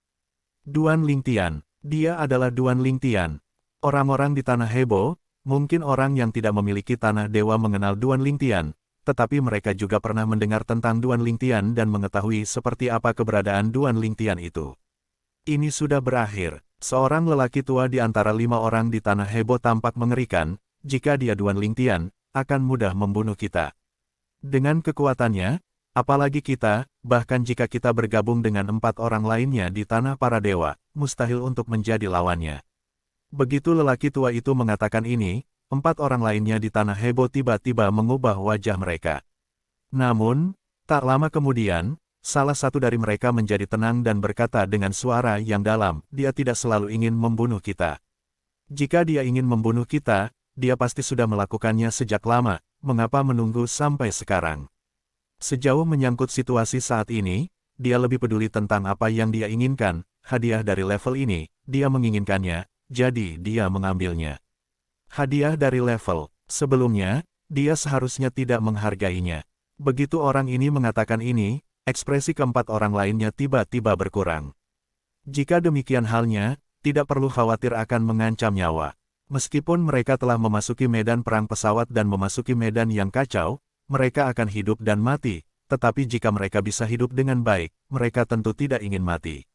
[SPEAKER 1] Duan Lingtian, dia adalah Duan Lingtian. Orang-orang di tanah Hebo, mungkin orang yang tidak memiliki tanah dewa mengenal Duan Lingtian, tetapi mereka juga pernah mendengar tentang Duan Lingtian dan mengetahui seperti apa keberadaan Duan Lingtian itu. Ini sudah berakhir. Seorang lelaki tua di antara 5 orang di tanah Hebo tampak mengerikan. Jika dia Duan Lingtian, akan mudah membunuh kita. Dengan kekuatannya, apalagi kita, bahkan jika kita bergabung dengan 4 orang lainnya di tanah para dewa, mustahil untuk menjadi lawannya. Begitu lelaki tua itu mengatakan ini, 4 orang lainnya di tanah Hebo tiba-tiba mengubah wajah mereka. Namun, tak lama kemudian, salah satu dari mereka menjadi tenang dan berkata dengan suara yang dalam, dia tidak selalu ingin membunuh kita. Jika dia ingin membunuh kita, dia pasti sudah melakukannya sejak lama. Mengapa menunggu sampai sekarang? Sejauh menyangkut situasi saat ini, dia lebih peduli tentang apa yang dia inginkan, hadiah dari level ini, dia menginginkannya, jadi dia mengambilnya. Hadiah dari level, sebelumnya, dia seharusnya tidak menghargainya. Begitu orang ini mengatakan ini, ekspresi keempat orang lainnya tiba-tiba berkurang. Jika demikian halnya, tidak perlu khawatir akan mengancam nyawa. Meskipun mereka telah memasuki medan perang pesawat dan memasuki medan yang kacau, mereka akan hidup dan mati, tetapi jika mereka bisa hidup dengan baik, mereka tentu tidak ingin mati.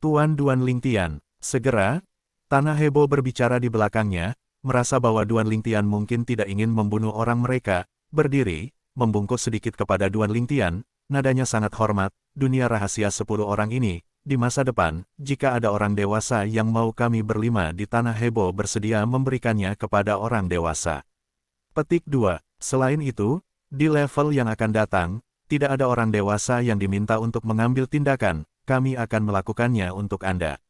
[SPEAKER 1] Tuan Duan Lingtian, segera, tanah Hebo berbicara di belakangnya, merasa bahwa Duan Lingtian mungkin tidak ingin membunuh orang mereka, berdiri, membungkuk sedikit kepada Duan Lingtian, nadanya sangat hormat, dunia rahasia 10 orang ini. Di masa depan, jika ada orang dewasa yang mau kami berlima di tanah Hebo bersedia memberikannya kepada orang dewasa. Petik 2. Selain itu, di level yang akan datang, tidak ada orang dewasa yang diminta untuk mengambil tindakan, kami akan melakukannya untuk Anda.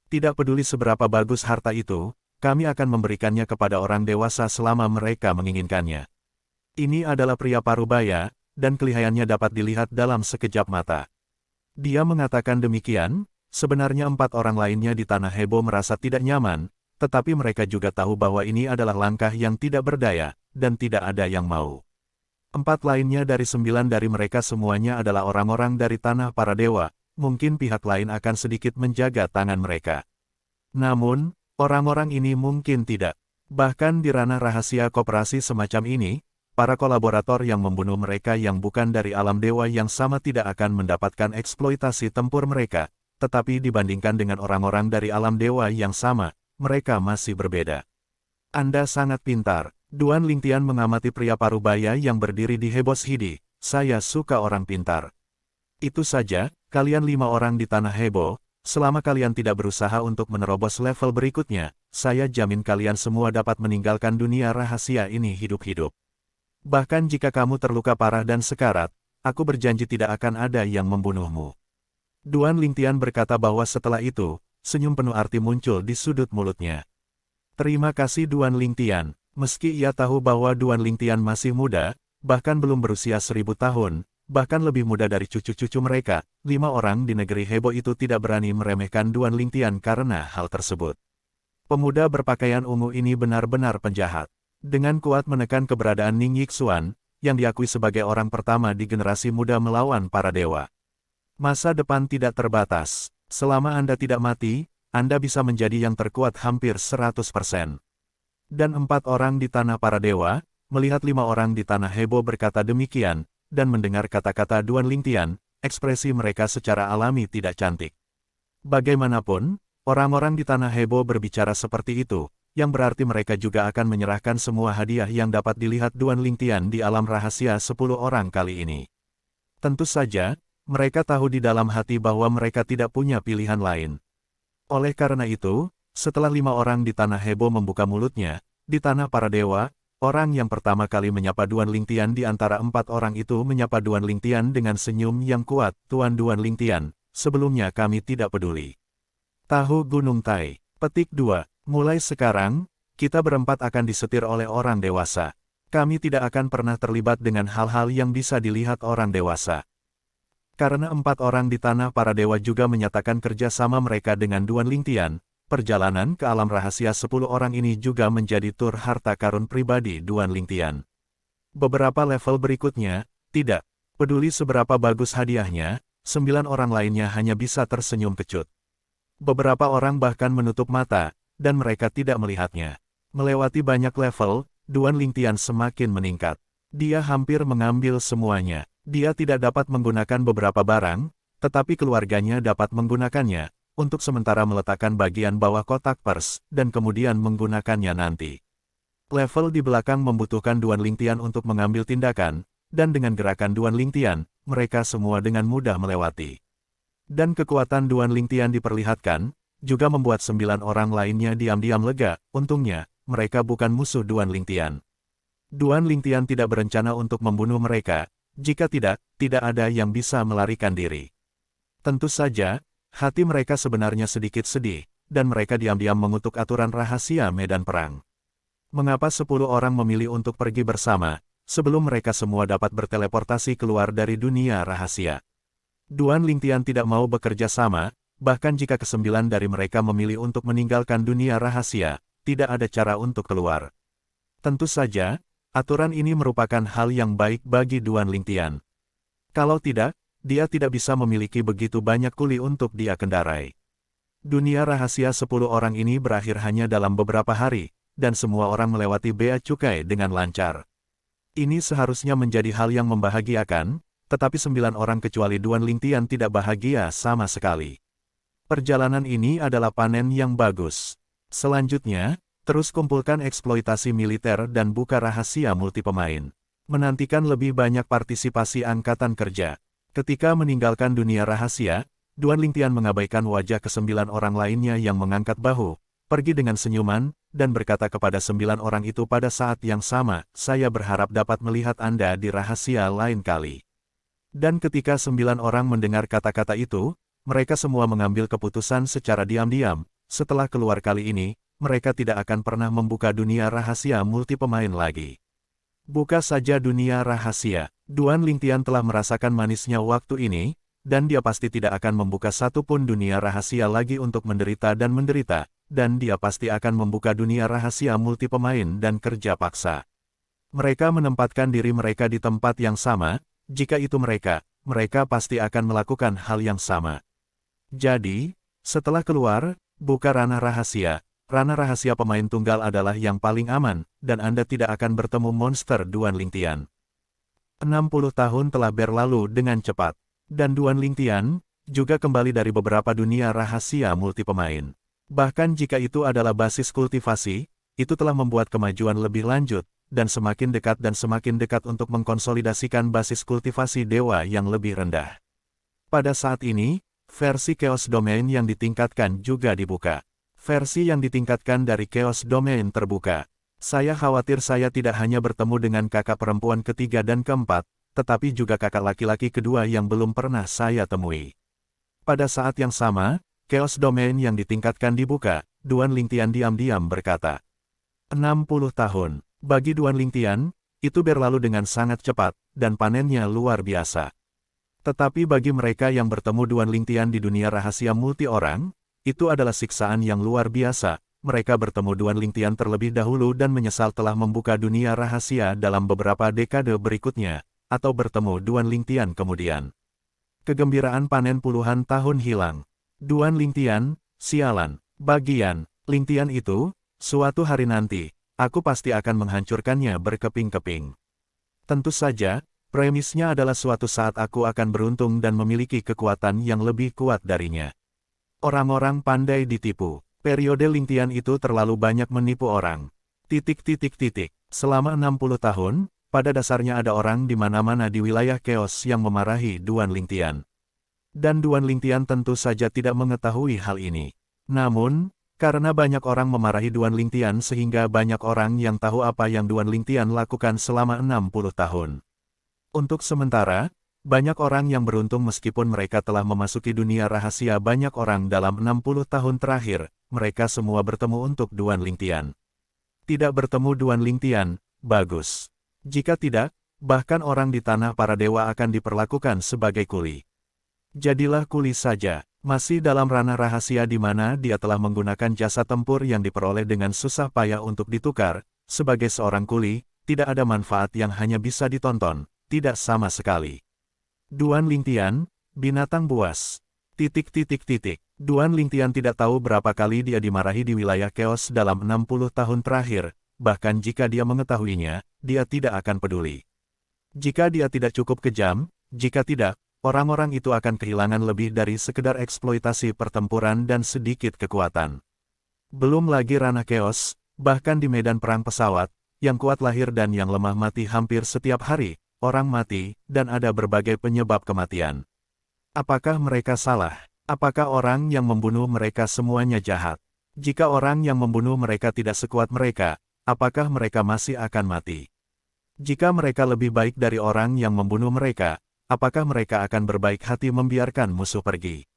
[SPEAKER 1] Tidak peduli seberapa bagus harta itu, kami akan memberikannya kepada orang dewasa selama mereka menginginkannya. Ini adalah pria parubaya, dan kelihayannya dapat dilihat dalam sekejap mata. Dia mengatakan demikian, sebenarnya 4 orang lainnya di tanah Hebo merasa tidak nyaman, tetapi mereka juga tahu bahwa ini adalah langkah yang tidak berdaya, dan tidak ada yang mau. 4 lainnya dari 9 dari mereka semuanya adalah orang-orang dari tanah para dewa, mungkin pihak lain akan sedikit menjaga tangan mereka. Namun, orang-orang ini mungkin tidak. Bahkan di ranah rahasia koperasi semacam ini, para kolaborator yang membunuh mereka yang bukan dari alam dewa yang sama tidak akan mendapatkan eksploitasi tempur mereka, tetapi dibandingkan dengan orang-orang dari alam dewa yang sama, mereka masih berbeda. Anda sangat pintar. Duan Lingtian mengamati pria parubaya yang berdiri di Hebos Hidi. Saya suka orang pintar. Itu saja, kalian 5 orang di tanah Hebo, selama kalian tidak berusaha untuk menerobos level berikutnya, saya jamin kalian semua dapat meninggalkan dunia rahasia ini hidup-hidup. Bahkan jika kamu terluka parah dan sekarat, aku berjanji tidak akan ada yang membunuhmu. Duan Lingtian berkata bahwa setelah itu, senyum penuh arti muncul di sudut mulutnya. Terima kasih Duan Lingtian, meski ia tahu bahwa Duan Lingtian masih muda, bahkan belum berusia 1000 tahun, bahkan lebih muda dari cucu-cucu mereka, 5 orang di negeri Hebo itu tidak berani meremehkan Duan Lingtian karena hal tersebut. Pemuda berpakaian ungu ini benar-benar penjahat. Dengan kuat menekan keberadaan Ning Yixuan, yang diakui sebagai orang pertama di generasi muda melawan para dewa. Masa depan tidak terbatas. Selama Anda tidak mati, Anda bisa menjadi yang terkuat hampir 100%. Dan 4 orang di tanah para dewa, melihat 5 orang di tanah Hebo berkata demikian, dan mendengar kata-kata Duan Lingtian, ekspresi mereka secara alami tidak cantik. Bagaimanapun, orang-orang di tanah Hebo berbicara seperti itu, yang berarti mereka juga akan menyerahkan semua hadiah yang dapat dilihat Duan Lingtian di alam rahasia 10 orang kali ini. Tentu saja, mereka tahu di dalam hati bahwa mereka tidak punya pilihan lain. Oleh karena itu, setelah 5 orang di tanah Hebo membuka mulutnya, di tanah para dewa, orang yang pertama kali menyapa Duan Lingtian di antara 4 orang itu menyapa Duan Lingtian dengan senyum yang kuat, Tuan Duan Lingtian, sebelumnya kami tidak peduli. Tahu Gunung Tai. Petik 2. Mulai sekarang, kita berempat akan disetir oleh orang dewasa. Kami tidak akan pernah terlibat dengan hal-hal yang bisa dilihat orang dewasa. Karena 4 orang di tanah para dewa juga menyatakan kerjasama mereka dengan Duan Lingtian, perjalanan ke alam rahasia 10 orang ini juga menjadi tur harta karun pribadi Duan Lingtian. Beberapa level berikutnya, Tidak. Peduli seberapa bagus hadiahnya, 9 orang lainnya hanya bisa tersenyum kecut. Beberapa orang bahkan menutup mata, dan mereka tidak melihatnya. Melewati banyak level, Duan Lingtian semakin meningkat. Dia hampir mengambil semuanya. Dia tidak dapat menggunakan beberapa barang, tetapi keluarganya dapat menggunakannya, untuk sementara meletakkan bagian bawah kotak pers, dan kemudian menggunakannya nanti. Level di belakang membutuhkan Duan Lingtian untuk mengambil tindakan, dan dengan gerakan Duan Lingtian, mereka semua dengan mudah melewati. Dan kekuatan Duan Lingtian diperlihatkan, juga membuat 9 orang lainnya diam-diam lega. Untungnya, mereka bukan musuh Duan Lingtian. Duan Lingtian tidak berencana untuk membunuh mereka, jika tidak, tidak ada yang bisa melarikan diri. Tentu saja, hati mereka sebenarnya sedikit sedih, dan mereka diam-diam mengutuk aturan rahasia medan perang. Mengapa 10 orang memilih untuk pergi bersama, sebelum mereka semua dapat berteleportasi keluar dari dunia rahasia? Duan Lingtian tidak mau bekerja sama, bahkan jika ke-9 dari mereka memilih untuk meninggalkan dunia rahasia, tidak ada cara untuk keluar. Tentu saja, aturan ini merupakan hal yang baik bagi Duan Lingtian. Kalau tidak, dia tidak bisa memiliki begitu banyak kuli untuk dia kendarai. Dunia rahasia 10 orang ini berakhir hanya dalam beberapa hari, dan semua orang melewati bea cukai dengan lancar. Ini seharusnya menjadi hal yang membahagiakan, tetapi 9 orang kecuali Duan Lingtian tidak bahagia sama sekali. Perjalanan ini adalah panen yang bagus. Selanjutnya, terus kumpulkan eksploitasi militer dan buka rahasia multi pemain. Menantikan lebih banyak partisipasi angkatan kerja. Ketika meninggalkan dunia rahasia, Duan Lingtian mengabaikan wajah ke-9 orang lainnya yang mengangkat bahu, pergi dengan senyuman, dan berkata kepada 9 orang itu pada saat yang sama, saya berharap dapat melihat Anda di rahasia lain kali. Dan ketika 9 orang mendengar kata-kata itu, mereka semua mengambil keputusan secara diam-diam, setelah keluar kali ini, mereka tidak akan pernah membuka dunia rahasia multi pemain lagi. Buka saja dunia rahasia. Duan Lingtian telah merasakan manisnya waktu ini, dan dia pasti tidak akan membuka satupun dunia rahasia lagi untuk menderita, dan dia pasti akan membuka dunia rahasia multi pemain dan kerja paksa. Mereka menempatkan diri mereka di tempat yang sama, jika itu mereka pasti akan melakukan hal yang sama. Jadi, setelah keluar, buka ranah rahasia pemain tunggal adalah yang paling aman, dan Anda tidak akan bertemu monster Duan Lingtian. 60 tahun telah berlalu dengan cepat, dan Duan Lingtian juga kembali dari beberapa dunia rahasia multi pemain. Bahkan jika itu adalah basis kultivasi, itu telah membuat kemajuan lebih lanjut, dan semakin dekat untuk mengkonsolidasikan basis kultivasi dewa yang lebih rendah. Pada saat ini, versi Chaos Domain yang ditingkatkan juga dibuka. Versi yang ditingkatkan dari Chaos Domain terbuka. Saya khawatir saya tidak hanya bertemu dengan kakak perempuan ketiga dan keempat, tetapi juga kakak laki-laki kedua yang belum pernah saya temui. Pada saat yang sama, Chaos Domain yang ditingkatkan dibuka, Duan Lingtian diam-diam berkata. 60 tahun. Bagi Duan Lingtian, itu berlalu dengan sangat cepat, dan panennya luar biasa. Tetapi bagi mereka yang bertemu Duan Lingtian di dunia rahasia multi orang, itu adalah siksaan yang luar biasa. Mereka bertemu Duan Lingtian terlebih dahulu dan menyesal telah membuka dunia rahasia dalam beberapa dekade berikutnya, atau bertemu Duan Lingtian kemudian. Kegembiraan panen puluhan tahun hilang. Duan Lingtian, sialan, bagian, Lingtian itu, suatu hari nanti, aku pasti akan menghancurkannya berkeping-keping. Tentu saja, premisnya adalah suatu saat aku akan beruntung dan memiliki kekuatan yang lebih kuat darinya. Orang-orang pandai ditipu. Periode Lingtian itu terlalu banyak menipu orang. Selama 60 tahun, pada dasarnya ada orang di mana-mana di wilayah Chaos yang memarahi Duan Lingtian. Dan Duan Lingtian tentu saja tidak mengetahui hal ini. Namun, karena banyak orang memarahi Duan Lingtian sehingga banyak orang yang tahu apa yang Duan Lingtian lakukan selama 60 tahun. Untuk sementara, banyak orang yang beruntung meskipun mereka telah memasuki dunia rahasia banyak orang dalam 60 tahun terakhir, mereka semua bertemu untuk Duan Lingtian. Tidak bertemu Duan Lingtian, bagus. Jika tidak, bahkan orang di tanah para dewa akan diperlakukan sebagai kuli. Jadilah kuli saja, masih dalam ranah rahasia di mana dia telah menggunakan jasa tempur yang diperoleh dengan susah payah untuk ditukar, sebagai seorang kuli, tidak ada manfaat yang hanya bisa ditonton, tidak sama sekali. Duan Lingtian, binatang buas. Duan Lingtian tidak tahu berapa kali dia dimarahi di wilayah Chaos dalam 60 tahun terakhir, bahkan jika dia mengetahuinya, dia tidak akan peduli. Jika dia tidak cukup kejam, jika tidak, orang-orang itu akan kehilangan lebih dari sekedar eksploitasi pertempuran dan sedikit kekuatan. Belum lagi ranah Chaos, bahkan di medan perang pesawat, yang kuat lahir dan yang lemah mati hampir setiap hari, orang mati, dan ada berbagai penyebab kematian. Apakah mereka salah? Apakah orang yang membunuh mereka semuanya jahat? Jika orang yang membunuh mereka tidak sekuat mereka, apakah mereka masih akan mati? Jika mereka lebih baik dari orang yang membunuh mereka, apakah mereka akan berbaik hati membiarkan musuh pergi?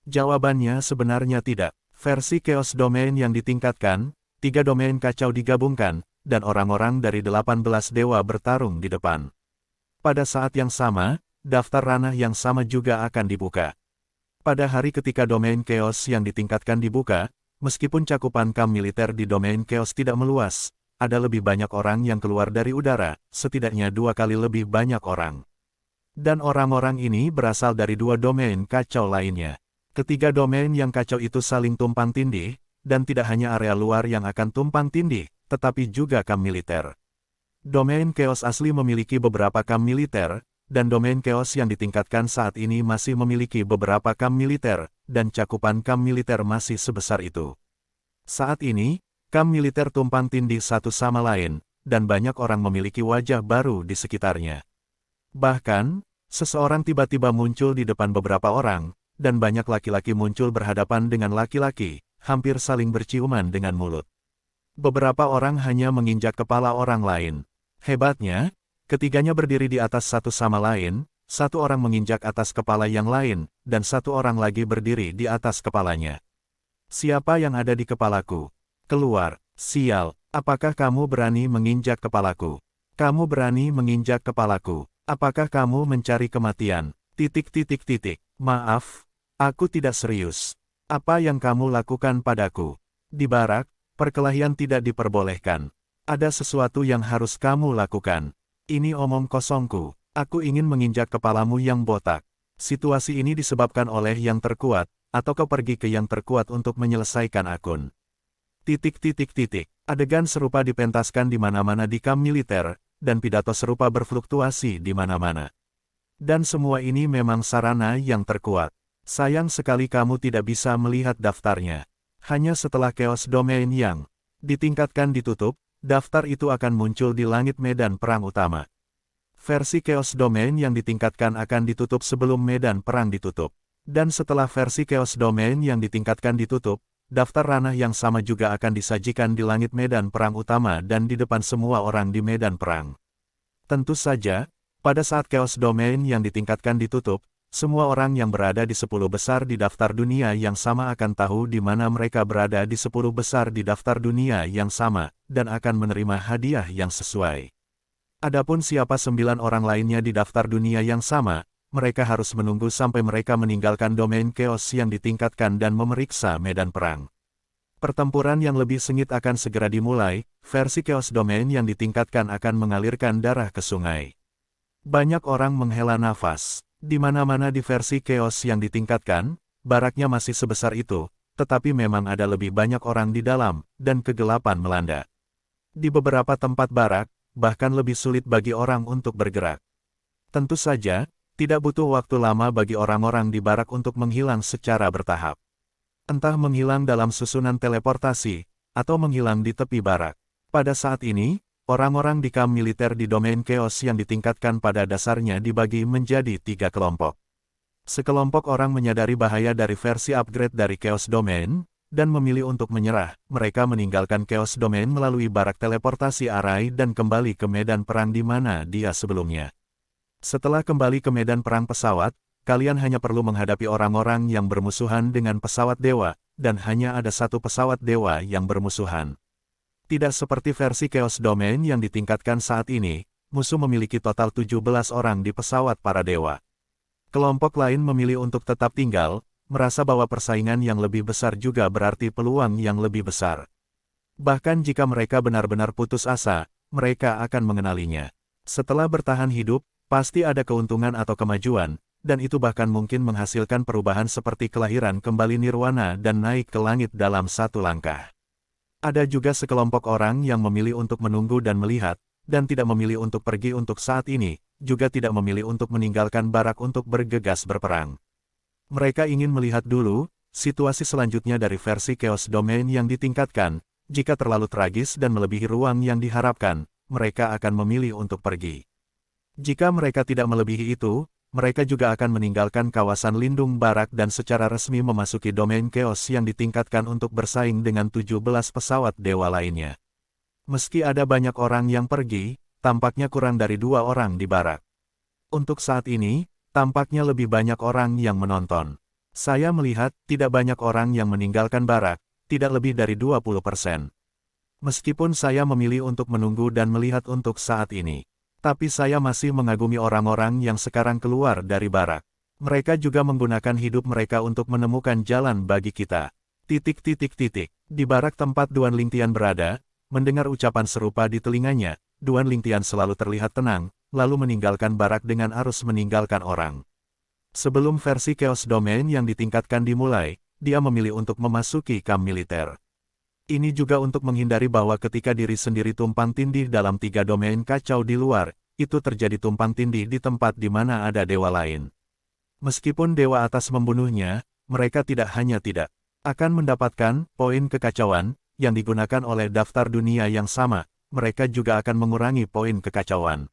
[SPEAKER 1] Jawabannya sebenarnya tidak. Versi Chaos Domain yang ditingkatkan, 3 domain kacau digabungkan, dan orang-orang dari 18 dewa bertarung di depan. Pada saat yang sama, daftar ranah yang sama juga akan dibuka. Pada hari ketika domain Chaos yang ditingkatkan dibuka, meskipun cakupan kam militer di domain Chaos tidak meluas, ada lebih banyak orang yang keluar dari udara, setidaknya 2 kali lebih banyak orang. Dan orang-orang ini berasal dari 2 domain kacau lainnya. Ketiga domain yang kacau itu saling tumpang tindih, dan tidak hanya area luar yang akan tumpang tindih, tetapi juga kam militer. Domain Chaos asli memiliki beberapa kam militer, dan domain Chaos yang ditingkatkan saat ini masih memiliki beberapa kam militer, dan cakupan kam militer masih sebesar itu. Saat ini, kam militer tumpang tindih satu sama lain, dan banyak orang memiliki wajah baru di sekitarnya. Bahkan, seseorang tiba-tiba muncul di depan beberapa orang, dan banyak laki-laki muncul berhadapan dengan laki-laki, hampir saling berciuman dengan mulut. Beberapa orang hanya menginjak kepala orang lain. Hebatnya, ketiganya berdiri di atas satu sama lain, satu orang menginjak atas kepala yang lain, dan satu orang lagi berdiri di atas kepalanya. Siapa yang ada di kepalaku? Keluar, sial, apakah kamu berani menginjak kepalaku? Kamu berani menginjak kepalaku? Apakah kamu mencari kematian? Maaf, aku tidak serius. Apa yang kamu lakukan padaku? Di barak, perkelahian tidak diperbolehkan. Ada sesuatu yang harus kamu lakukan. Ini omong kosongku, aku ingin menginjak kepalamu yang botak. Situasi ini disebabkan oleh yang terkuat, atau kau pergi ke yang terkuat untuk menyelesaikan akun. Adegan serupa dipentaskan di mana-mana di kam militer, dan pidato serupa berfluktuasi di mana-mana. Dan semua ini memang sarana yang terkuat. Sayang sekali kamu tidak bisa melihat daftarnya. Hanya setelah Chaos Domain yang ditingkatkan ditutup, daftar itu akan muncul di langit medan perang utama. Versi Chaos Domain yang ditingkatkan akan ditutup sebelum medan perang ditutup. Dan setelah versi Chaos Domain yang ditingkatkan ditutup, daftar ranah yang sama juga akan disajikan di langit medan perang utama dan di depan semua orang di medan perang. Tentu saja, pada saat Chaos Domain yang ditingkatkan ditutup, semua orang yang berada di 10 besar di daftar dunia yang sama akan tahu di mana mereka berada di 10 besar di daftar dunia yang sama, dan akan menerima hadiah yang sesuai. Adapun siapa 9 orang lainnya di daftar dunia yang sama, mereka harus menunggu sampai mereka meninggalkan domain Chaos yang ditingkatkan dan memeriksa medan perang. Pertempuran yang lebih sengit akan segera dimulai, versi Chaos Domain yang ditingkatkan akan mengalirkan darah ke sungai. Banyak orang menghela nafas. Di mana-mana di versi Chaos yang ditingkatkan, baraknya masih sebesar itu, tetapi memang ada lebih banyak orang di dalam, dan kegelapan melanda. Di beberapa tempat barak, bahkan lebih sulit bagi orang untuk bergerak. Tentu saja, tidak butuh waktu lama bagi orang-orang di barak untuk menghilang secara bertahap. Entah menghilang dalam susunan teleportasi, atau menghilang di tepi barak. Pada saat ini, orang-orang di kam militer di domain Chaos yang ditingkatkan pada dasarnya dibagi menjadi 3 kelompok. Sekelompok orang menyadari bahaya dari versi upgrade dari Chaos Domain, dan memilih untuk menyerah. Mereka meninggalkan Chaos Domain melalui barak teleportasi Arai dan kembali ke medan perang di mana dia sebelumnya. Setelah kembali ke medan perang pesawat, kalian hanya perlu menghadapi orang-orang yang bermusuhan dengan pesawat dewa, dan hanya ada satu pesawat dewa yang bermusuhan. Tidak seperti versi Chaos Domain yang ditingkatkan saat ini, musuh memiliki total 17 orang di pesawat para dewa. Kelompok lain memilih untuk tetap tinggal, merasa bahwa persaingan yang lebih besar juga berarti peluang yang lebih besar. Bahkan jika mereka benar-benar putus asa, mereka akan mengenalinya. Setelah bertahan hidup, Pasti ada keuntungan atau kemajuan, dan itu bahkan mungkin menghasilkan perubahan seperti kelahiran kembali nirwana dan naik ke langit dalam satu langkah. Ada juga sekelompok orang yang memilih untuk menunggu dan melihat, dan tidak memilih untuk pergi untuk saat ini, juga tidak memilih untuk meninggalkan barak untuk bergegas berperang. Mereka ingin melihat dulu, situasi selanjutnya dari versi Chaos Domain yang ditingkatkan. Jika terlalu tragis dan melebihi ruang yang diharapkan, mereka akan memilih untuk pergi. Jika mereka tidak melebihi itu, mereka juga akan meninggalkan kawasan lindung barak dan secara resmi memasuki domain Chaos yang ditingkatkan untuk bersaing dengan 17 pesawat dewa lainnya. Meski ada banyak orang yang pergi, tampaknya kurang dari 2 orang di barak. Untuk saat ini, tampaknya lebih banyak orang yang menonton. Saya melihat tidak banyak orang yang meninggalkan barak, tidak lebih dari 20%. Meskipun saya memilih untuk menunggu dan melihat untuk saat ini. Tapi saya masih mengagumi orang-orang yang sekarang keluar dari barak. Mereka juga menggunakan hidup mereka untuk menemukan jalan bagi kita. Di barak tempat Duan Lingtian berada, mendengar ucapan serupa di telinganya, Duan Lingtian selalu terlihat tenang, lalu meninggalkan barak dengan arus meninggalkan orang. Sebelum versi Chaos Domain yang ditingkatkan dimulai, dia memilih untuk memasuki kamp militer. Ini juga untuk menghindari bahwa ketika diri sendiri tumpang tindih dalam 3 domain kacau di luar, itu terjadi tumpang tindih di tempat di mana ada dewa lain. Meskipun dewa atas membunuhnya, mereka tidak akan mendapatkan poin kekacauan yang digunakan oleh daftar dunia yang sama, mereka juga akan mengurangi poin kekacauan.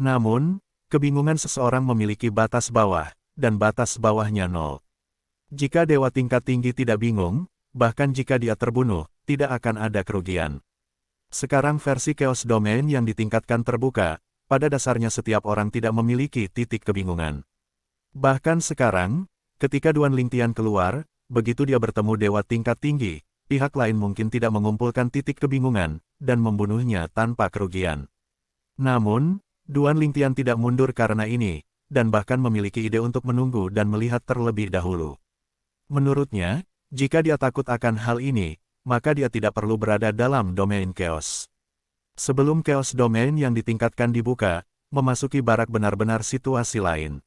[SPEAKER 1] Namun, kebingungan seseorang memiliki batas bawah, dan batas bawahnya 0. Jika dewa tingkat tinggi tidak bingung, bahkan jika dia terbunuh, tidak akan ada kerugian. Sekarang versi Chaos Domain yang ditingkatkan terbuka, pada dasarnya setiap orang tidak memiliki titik kebingungan. Bahkan sekarang, ketika Duan Lingtian keluar, begitu dia bertemu dewa tingkat tinggi, pihak lain mungkin tidak mengumpulkan titik kebingungan, dan membunuhnya tanpa kerugian. Namun, Duan Lingtian tidak mundur karena ini, dan bahkan memiliki ide untuk menunggu dan melihat terlebih dahulu. Menurutnya, jika dia takut akan hal ini, maka dia tidak perlu berada dalam domain Chaos. Sebelum Chaos Domain yang ditingkatkan dibuka, memasuki barak benar-benar situasi lain.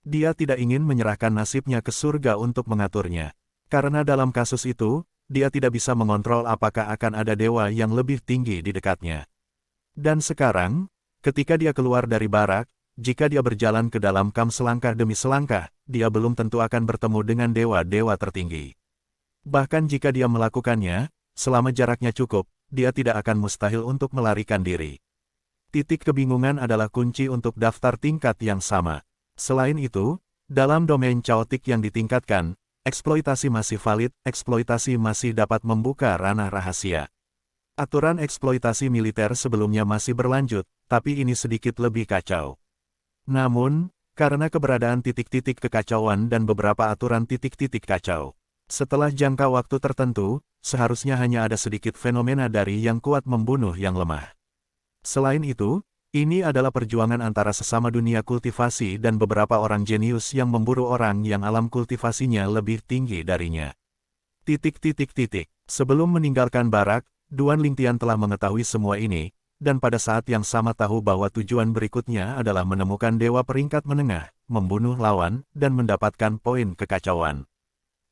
[SPEAKER 1] Dia tidak ingin menyerahkan nasibnya ke surga untuk mengaturnya. Karena dalam kasus itu, dia tidak bisa mengontrol apakah akan ada dewa yang lebih tinggi di dekatnya. Dan sekarang, ketika dia keluar dari barak, jika dia berjalan ke dalam kamp selangkah demi selangkah, dia belum tentu akan bertemu dengan dewa-dewa tertinggi. Bahkan jika dia melakukannya, selama jaraknya cukup, dia tidak akan mustahil untuk melarikan diri. Titik kebingungan adalah kunci untuk daftar tingkat yang sama. Selain itu, dalam domain chaotic yang ditingkatkan, eksploitasi masih valid, eksploitasi masih dapat membuka ranah rahasia. Aturan eksploitasi militer sebelumnya masih berlanjut, tapi ini sedikit lebih kacau. Namun, karena keberadaan titik-titik kekacauan dan beberapa aturan titik-titik kacau, setelah jangka waktu tertentu, seharusnya hanya ada sedikit fenomena dari yang kuat membunuh yang lemah. Selain itu, ini adalah perjuangan antara sesama dunia kultivasi dan beberapa orang jenius yang memburu orang yang alam kultivasinya lebih tinggi darinya. Sebelum meninggalkan barak, Duan Lingtian telah mengetahui semua ini, dan pada saat yang sama tahu bahwa tujuan berikutnya adalah menemukan dewa peringkat menengah, membunuh lawan, dan mendapatkan poin kekacauan.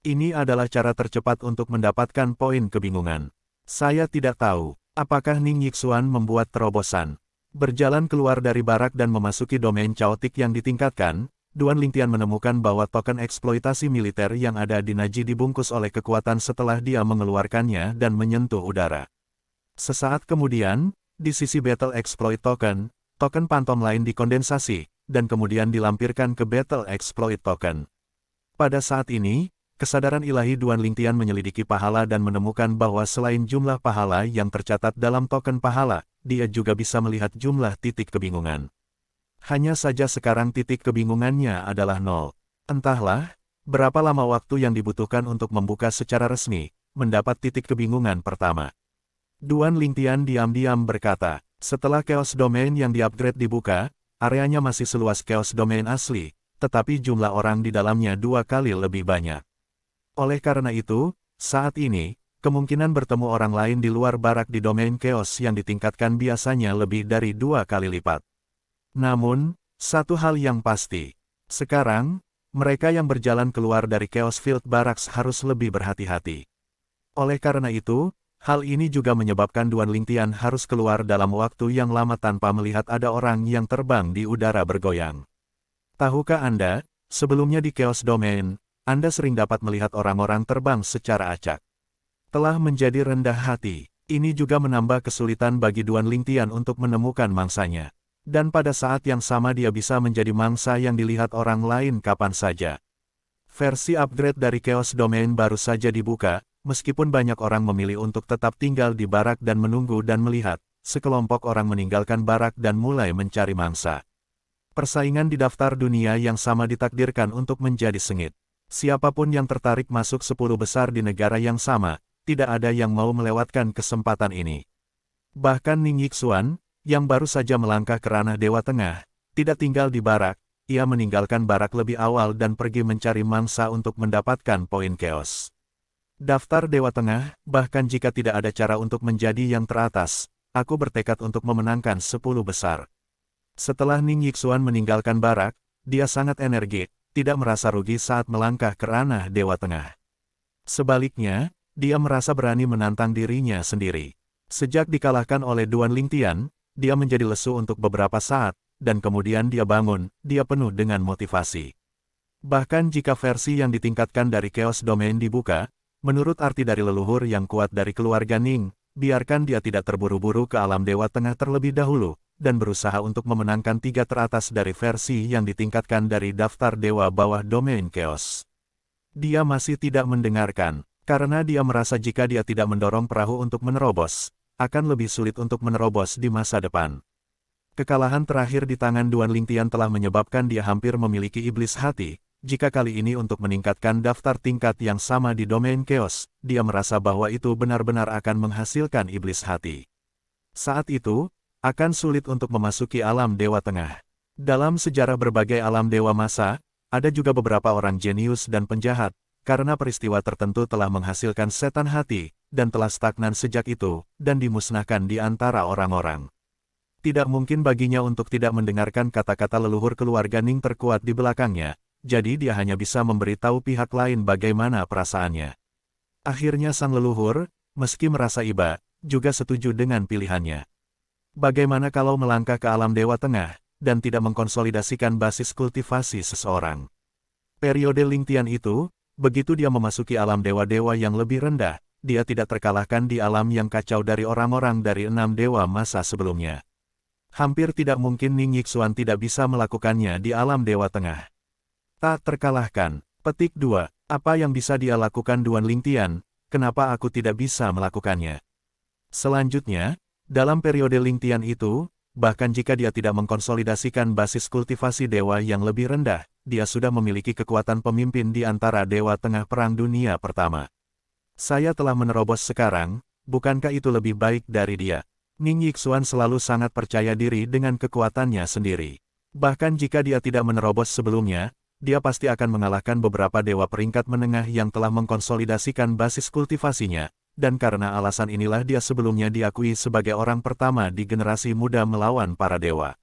[SPEAKER 1] Ini adalah cara tercepat untuk mendapatkan poin kebingungan. Saya tidak tahu, apakah Ning Yixuan membuat terobosan. Berjalan keluar dari barak dan memasuki domain chaotic yang ditingkatkan, Duan Lingtian menemukan bahwa token eksploitasi militer yang ada di Naji dibungkus oleh kekuatan setelah dia mengeluarkannya dan menyentuh udara. Sesaat kemudian, di sisi Battle Exploit Token, token Phantom lain dikondensasi, dan kemudian dilampirkan ke Battle Exploit Token. Pada saat ini, kesadaran ilahi Duan Lingtian menyelidiki pahala dan menemukan bahwa selain jumlah pahala yang tercatat dalam token pahala, dia juga bisa melihat jumlah titik kebingungan. Hanya saja sekarang titik kebingungannya adalah 0. Entahlah, berapa lama waktu yang dibutuhkan untuk membuka secara resmi, mendapat titik kebingungan pertama. Duan Lingtian diam-diam berkata, setelah Chaos Domain yang di-upgrade dibuka, areanya masih seluas Chaos Domain asli, tetapi jumlah orang di dalamnya 2 kali lebih banyak. Oleh karena itu, saat ini, kemungkinan bertemu orang lain di luar barak di domain Chaos yang ditingkatkan biasanya lebih dari 2 kali lipat. Namun, Satu hal yang pasti. Sekarang, mereka yang berjalan keluar dari Chaos Field Barracks harus lebih berhati-hati. Oleh karena itu, hal ini juga menyebabkan Duan Lingtian harus keluar dalam waktu yang lama tanpa melihat ada orang yang terbang di udara bergoyang. Tahukah Anda, sebelumnya di Chaos Domain, Anda sering dapat melihat orang-orang terbang secara acak. Telah menjadi rendah hati, ini juga menambah kesulitan bagi Duan Lingtian untuk menemukan mangsanya. Dan pada saat yang sama dia bisa menjadi mangsa yang dilihat orang lain kapan saja. Versi upgrade dari Chaos Domain baru saja dibuka, meskipun banyak orang memilih untuk tetap tinggal di barak dan menunggu dan melihat, sekelompok orang meninggalkan barak dan mulai mencari mangsa. Persaingan di daftar dunia yang sama ditakdirkan untuk menjadi sengit. Siapapun yang tertarik masuk 10 besar di negara yang sama, tidak ada yang mau melewatkan kesempatan ini. Bahkan Ning Yixuan, yang baru saja melangkah ke ranah Dewa Tengah, tidak tinggal di barak, ia meninggalkan barak lebih awal dan pergi mencari mangsa untuk mendapatkan poin chaos. Daftar Dewa Tengah, bahkan jika tidak ada cara untuk menjadi yang teratas, aku bertekad untuk memenangkan 10 besar. Setelah Ning Yixuan meninggalkan barak, dia sangat energik, tidak merasa rugi saat melangkah ke ranah Dewa Tengah. Sebaliknya, dia merasa berani menantang dirinya sendiri. Sejak dikalahkan oleh Duan Lingtian, dia menjadi lesu untuk beberapa saat, dan kemudian dia bangun, dia penuh dengan motivasi. Bahkan jika versi yang ditingkatkan dari Chaos Domain dibuka, menurut arti dari leluhur yang kuat dari keluarga Ning, biarkan dia tidak terburu-buru ke alam Dewa Tengah terlebih dahulu, dan berusaha untuk memenangkan 3 teratas dari versi yang ditingkatkan dari daftar Dewa bawah Domain Chaos. Dia masih tidak mendengarkan, karena dia merasa jika dia tidak mendorong perahu untuk menerobos, akan lebih sulit untuk menerobos di masa depan. Kekalahan terakhir di tangan Duan Lingtian telah menyebabkan dia hampir memiliki iblis hati. Jika kali ini untuk meningkatkan daftar tingkat yang sama di domain chaos, dia merasa bahwa itu benar-benar akan menghasilkan iblis hati. Saat itu, akan sulit untuk memasuki alam Dewa Tengah. Dalam sejarah berbagai alam Dewa masa, ada juga beberapa orang jenius dan penjahat, karena peristiwa tertentu telah menghasilkan setan hati, dan telah stagnan sejak itu, dan dimusnahkan di antara orang-orang. Tidak mungkin baginya untuk tidak mendengarkan kata-kata leluhur keluarga Ning terkuat di belakangnya, jadi dia hanya bisa memberitahu pihak lain bagaimana perasaannya. Akhirnya sang leluhur, meski merasa iba, juga setuju dengan pilihannya. Bagaimana kalau melangkah ke alam Dewa Tengah, dan tidak mengkonsolidasikan basis kultivasi seseorang? Periode Lingtian itu, begitu dia memasuki alam dewa-dewa yang lebih rendah, dia tidak terkalahkan di alam yang kacau dari orang-orang dari 6 dewa masa sebelumnya. Hampir tidak mungkin Ning Yixuan tidak bisa melakukannya di alam Dewa Tengah. Tak terkalahkan. Petik 2. Apa yang bisa dia lakukan Duan Lingtian, kenapa aku tidak bisa melakukannya? Selanjutnya, dalam periode Lingtian itu, bahkan jika dia tidak mengkonsolidasikan basis kultivasi dewa yang lebih rendah, dia sudah memiliki kekuatan pemimpin di antara Dewa Tengah Perang Dunia Pertama. Saya telah menerobos sekarang, bukankah itu lebih baik dari dia? Ning Yixuan selalu sangat percaya diri dengan kekuatannya sendiri. Bahkan jika dia tidak menerobos sebelumnya, dia pasti akan mengalahkan beberapa dewa peringkat menengah yang telah mengkonsolidasikan basis kultivasinya, dan karena alasan inilah dia sebelumnya diakui sebagai orang pertama di generasi muda melawan para dewa.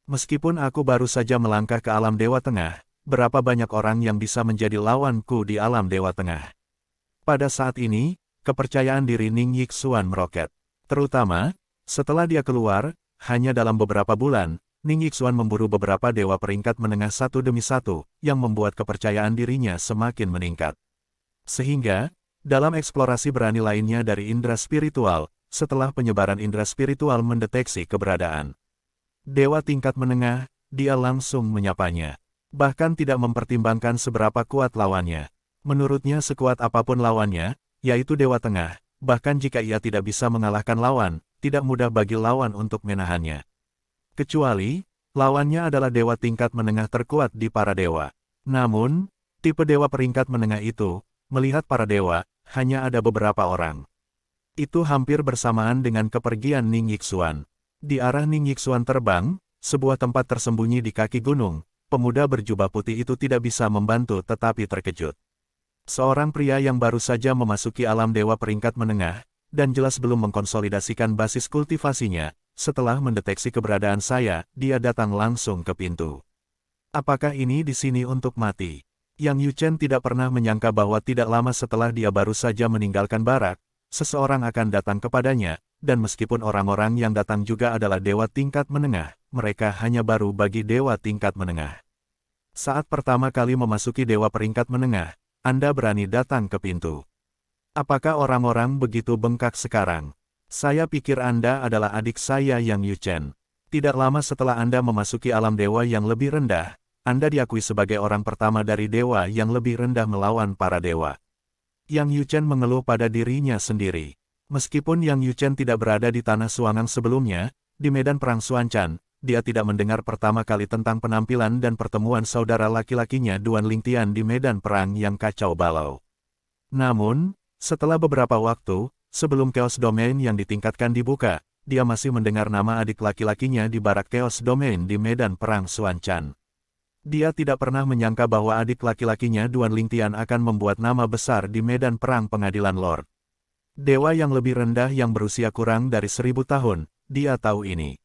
[SPEAKER 1] Meskipun aku baru saja melangkah ke alam Dewa Tengah, berapa banyak orang yang bisa menjadi lawanku di alam Dewa Tengah? Pada saat ini, kepercayaan diri Ning Yixuan meroket. Terutama, setelah dia keluar, hanya dalam beberapa bulan, Ning Yixuan memburu beberapa dewa peringkat menengah satu demi satu, yang membuat kepercayaan dirinya semakin meningkat. Sehingga, dalam eksplorasi berani lainnya dari indera spiritual, setelah penyebaran indera spiritual mendeteksi keberadaan dewa tingkat menengah, dia langsung menyapanya. Bahkan tidak mempertimbangkan seberapa kuat lawannya. Menurutnya sekuat apapun lawannya, yaitu Dewa Tengah, bahkan jika ia tidak bisa mengalahkan lawan, tidak mudah bagi lawan untuk menahannya. Kecuali, lawannya adalah dewa tingkat menengah terkuat di para dewa. Namun, tipe dewa peringkat menengah itu, melihat para dewa, hanya ada beberapa orang. Itu hampir bersamaan dengan kepergian Ning Yixuan. Di arah Ning Yixuan terbang, sebuah tempat tersembunyi di kaki gunung, pemuda berjubah putih itu tidak bisa membantu tetapi terkejut. Seorang pria yang baru saja memasuki alam dewa peringkat menengah, dan jelas belum mengkonsolidasikan basis kultivasinya, setelah mendeteksi keberadaan saya, dia datang langsung ke pintu. Apakah ini di sini untuk mati? Yang Yuchen tidak pernah menyangka bahwa tidak lama setelah dia baru saja meninggalkan barak, seseorang akan datang kepadanya, dan meskipun orang-orang yang datang juga adalah dewa tingkat menengah, mereka hanya baru bagi dewa tingkat menengah. Saat pertama kali memasuki dewa peringkat menengah, Anda berani datang ke pintu. Apakah orang-orang begitu bengkak sekarang? Saya pikir Anda adalah adik saya Yang Yuchen. Tidak lama setelah Anda memasuki alam dewa yang lebih rendah, Anda diakui sebagai orang pertama dari dewa yang lebih rendah melawan para dewa. Yang Yuchen mengeluh pada dirinya sendiri. Meskipun Yang Yuchen tidak berada di tanah Suangang sebelumnya, di medan perang Xuancan, dia tidak mendengar pertama kali tentang penampilan dan pertemuan saudara laki-lakinya Duan Lingtian di medan perang yang kacau balau. Namun, setelah beberapa waktu, sebelum Chaos Domain yang ditingkatkan dibuka, dia masih mendengar nama adik laki-lakinya di barak Chaos Domain di medan perang Xuancan. Dia tidak pernah menyangka bahwa adik laki-lakinya Duan Lingtian akan membuat nama besar di medan perang pengadilan Lord. Dewa yang lebih rendah yang berusia kurang dari 1000 tahun, dia tahu ini.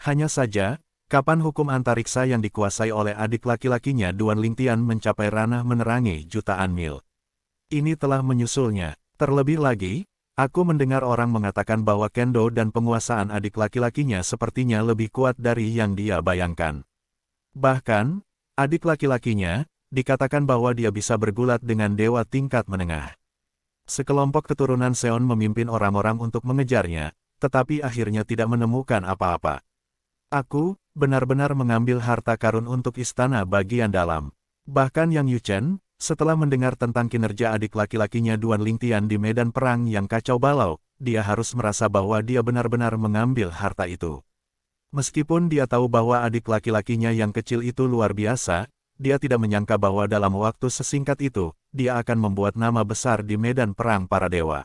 [SPEAKER 1] Hanya saja, kapan hukum antariksa yang dikuasai oleh adik laki-lakinya Duan Lingtian mencapai ranah menerangi jutaan mil. Ini telah menyusulnya. Terlebih lagi, aku mendengar orang mengatakan bahwa kendo dan penguasaan adik laki-lakinya sepertinya lebih kuat dari yang dia bayangkan. Bahkan, adik laki-lakinya, dikatakan bahwa dia bisa bergulat dengan dewa tingkat menengah. Sekelompok keturunan Seon memimpin orang-orang untuk mengejarnya, tetapi akhirnya tidak menemukan apa-apa. Aku, benar-benar mengambil harta karun untuk istana bagian dalam. Bahkan Yang Yuchen, setelah mendengar tentang kinerja adik laki-lakinya Duan Lingtian di medan perang yang kacau balau, dia harus merasa bahwa dia benar-benar mengambil harta itu. Meskipun dia tahu bahwa adik laki-lakinya yang kecil itu luar biasa, dia tidak menyangka bahwa dalam waktu sesingkat itu, dia akan membuat nama besar di medan perang para dewa.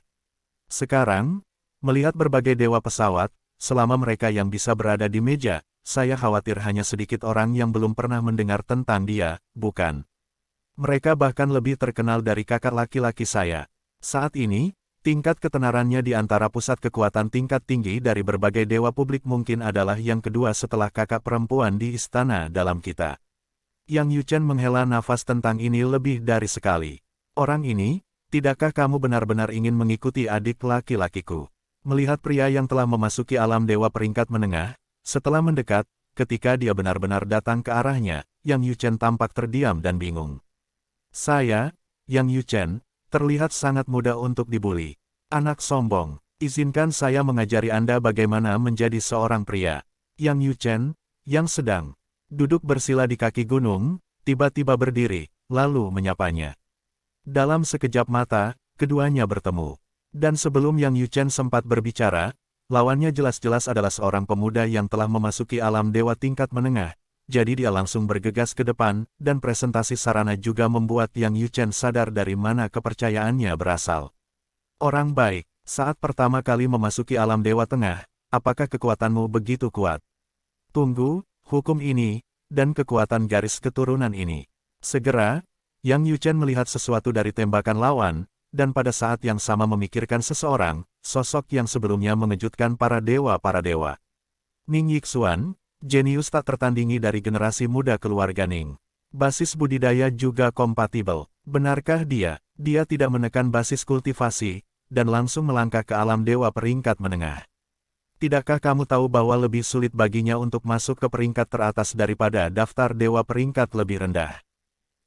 [SPEAKER 1] Sekarang, melihat berbagai dewa pesawat, selama mereka yang bisa berada di meja, saya khawatir hanya sedikit orang yang belum pernah mendengar tentang dia, bukan? Mereka bahkan lebih terkenal dari kakak laki-laki saya. Saat ini, tingkat ketenarannya di antara pusat kekuatan tingkat tinggi dari berbagai dewa publik mungkin adalah yang kedua setelah kakak perempuan di istana dalam kita. Yang Yuchen menghela nafas tentang ini lebih dari sekali. Orang ini, tidakkah kamu benar-benar ingin mengikuti adik laki-lakiku? Melihat pria yang telah memasuki alam dewa peringkat menengah, setelah mendekat, ketika dia benar-benar datang ke arahnya, Yang Yuchen tampak terdiam dan bingung. Saya, Yang Yuchen, terlihat sangat mudah untuk dibuli. Anak sombong, izinkan saya mengajari Anda bagaimana menjadi seorang pria. Yang Yuchen, yang sedang duduk bersila di kaki gunung, tiba-tiba berdiri, lalu menyapanya. Dalam sekejap mata, keduanya bertemu. Dan sebelum Yang Yuchen sempat berbicara, lawannya jelas-jelas adalah seorang pemuda yang telah memasuki alam dewa tingkat menengah. Jadi dia langsung bergegas ke depan, dan presentasi sarana juga membuat Yang Yuchen sadar dari mana kepercayaannya berasal. Orang baik, saat pertama kali memasuki alam dewa tengah, apakah kekuatanmu begitu kuat? Tunggu, hukum ini, dan kekuatan garis keturunan ini. Segera, Yang Yuchen melihat sesuatu dari tembakan lawan, dan pada saat yang sama memikirkan seseorang, sosok yang sebelumnya mengejutkan para dewa. Ning Yixuan, jenius tak tertandingi dari generasi muda keluarga Ning. Basis budidaya juga kompatibel. Benarkah dia? Dia tidak menekan basis kultivasi, dan langsung melangkah ke alam dewa peringkat menengah. Tidakkah kamu tahu bahwa lebih sulit baginya untuk masuk ke peringkat teratas daripada daftar dewa peringkat lebih rendah?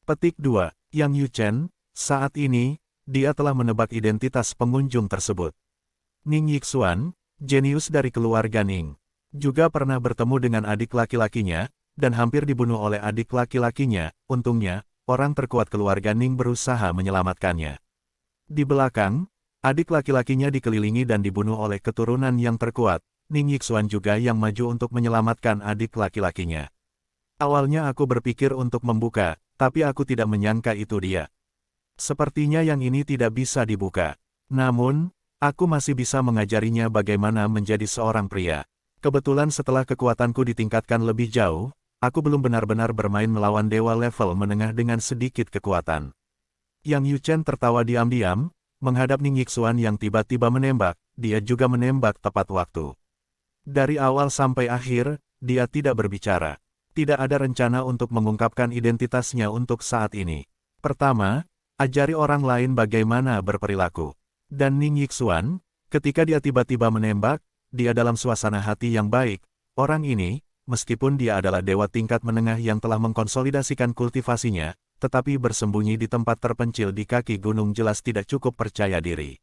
[SPEAKER 1] Petik 2. Yang Yuchen, saat ini, dia telah menebak identitas pengunjung tersebut. Ning Yixuan, jenius dari keluarga Ning, juga pernah bertemu dengan adik laki-lakinya, dan hampir dibunuh oleh adik laki-lakinya. Untungnya, orang terkuat keluarga Ning berusaha menyelamatkannya. Di belakang, adik laki-lakinya dikelilingi dan dibunuh oleh keturunan yang terkuat. Ning Yixuan juga yang maju untuk menyelamatkan adik laki-lakinya. Awalnya aku berpikir untuk membuka, tapi aku tidak menyangka itu dia. Sepertinya yang ini tidak bisa dibuka. Namun, aku masih bisa mengajarinya bagaimana menjadi seorang pria. Kebetulan setelah kekuatanku ditingkatkan lebih jauh, aku belum benar-benar bermain melawan dewa level menengah dengan sedikit kekuatan. Yang Yuchen tertawa diam-diam, menghadap Ning Yixuan yang tiba-tiba menembak, dia juga menembak tepat waktu. Dari awal sampai akhir, dia tidak berbicara. Tidak ada rencana untuk mengungkapkan identitasnya untuk saat ini. Pertama, ajari orang lain bagaimana berperilaku. Dan Ning Yixuan, ketika dia tiba-tiba menembak, dia dalam suasana hati yang baik. Orang ini, meskipun dia adalah dewa tingkat menengah yang telah mengkonsolidasikan kultivasinya, tetapi bersembunyi di tempat terpencil di kaki gunung jelas tidak cukup percaya diri.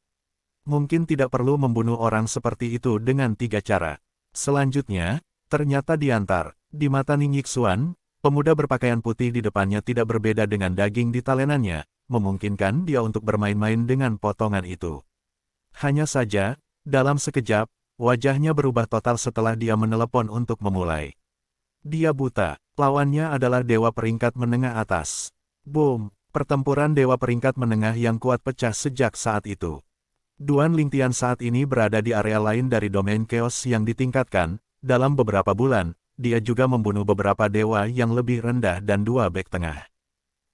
[SPEAKER 1] Mungkin tidak perlu membunuh orang seperti itu dengan 3 cara. Selanjutnya, ternyata di mata Ning Yixuan, pemuda berpakaian putih di depannya tidak berbeda dengan daging di talenannya, memungkinkan dia untuk bermain-main dengan potongan itu. Hanya saja, dalam sekejap, wajahnya berubah total setelah dia menelepon untuk memulai. Dia buta, lawannya adalah dewa peringkat menengah atas. Boom! Pertempuran dewa peringkat menengah yang kuat pecah sejak saat itu. Duan Lingtian saat ini berada di area lain dari domain chaos yang ditingkatkan. Dalam beberapa bulan, dia juga membunuh beberapa dewa yang lebih rendah dan 2 bek tengah.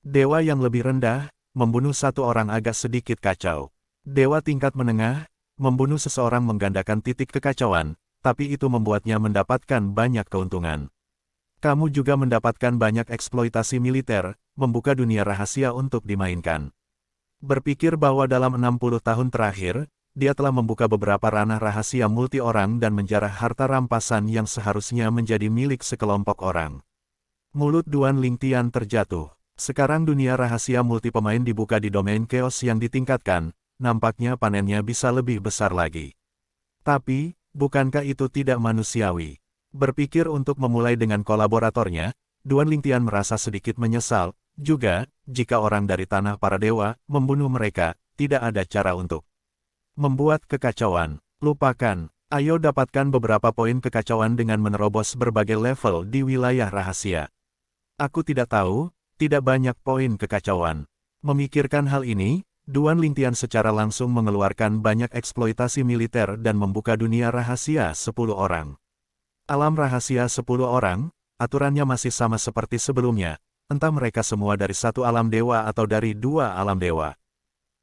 [SPEAKER 1] Dewa yang lebih rendah, membunuh 1 orang agak sedikit kacau. Dewa tingkat menengah, membunuh seseorang menggandakan titik kekacauan, tapi itu membuatnya mendapatkan banyak keuntungan. Kamu juga mendapatkan banyak eksploitasi militer, membuka dunia rahasia untuk dimainkan. Berpikir bahwa dalam 60 tahun terakhir, dia telah membuka beberapa ranah rahasia multi orang dan menjarah harta rampasan yang seharusnya menjadi milik sekelompok orang. Mulut Duan Lingtian terjatuh. Sekarang dunia rahasia multi pemain dibuka di domain chaos yang ditingkatkan, nampaknya panennya bisa lebih besar lagi. Tapi, bukankah itu tidak manusiawi? Berpikir untuk memulai dengan kolaboratornya, Duan Lingtian merasa sedikit menyesal, juga, jika orang dari tanah para dewa membunuh mereka, tidak ada cara untuk membuat kekacauan. Lupakan, ayo dapatkan beberapa poin kekacauan dengan menerobos berbagai level di wilayah rahasia. Aku tidak tahu, tidak banyak poin kekacauan. Memikirkan hal ini, Duan Lingtian secara langsung mengeluarkan banyak eksploitasi militer dan membuka dunia rahasia 10 orang. Alam rahasia 10 orang, aturannya masih sama seperti sebelumnya, entah mereka semua dari 1 alam dewa atau dari 2 alam dewa.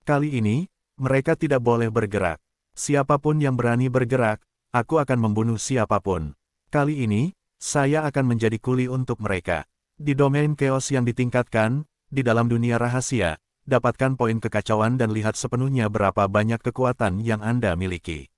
[SPEAKER 1] Kali ini, mereka tidak boleh bergerak. Siapapun yang berani bergerak, aku akan membunuh siapapun. Kali ini, saya akan menjadi kuli untuk mereka. Di domain chaos yang ditingkatkan, di dalam dunia rahasia, dapatkan poin kekacauan dan lihat sepenuhnya berapa banyak kekuatan yang Anda miliki.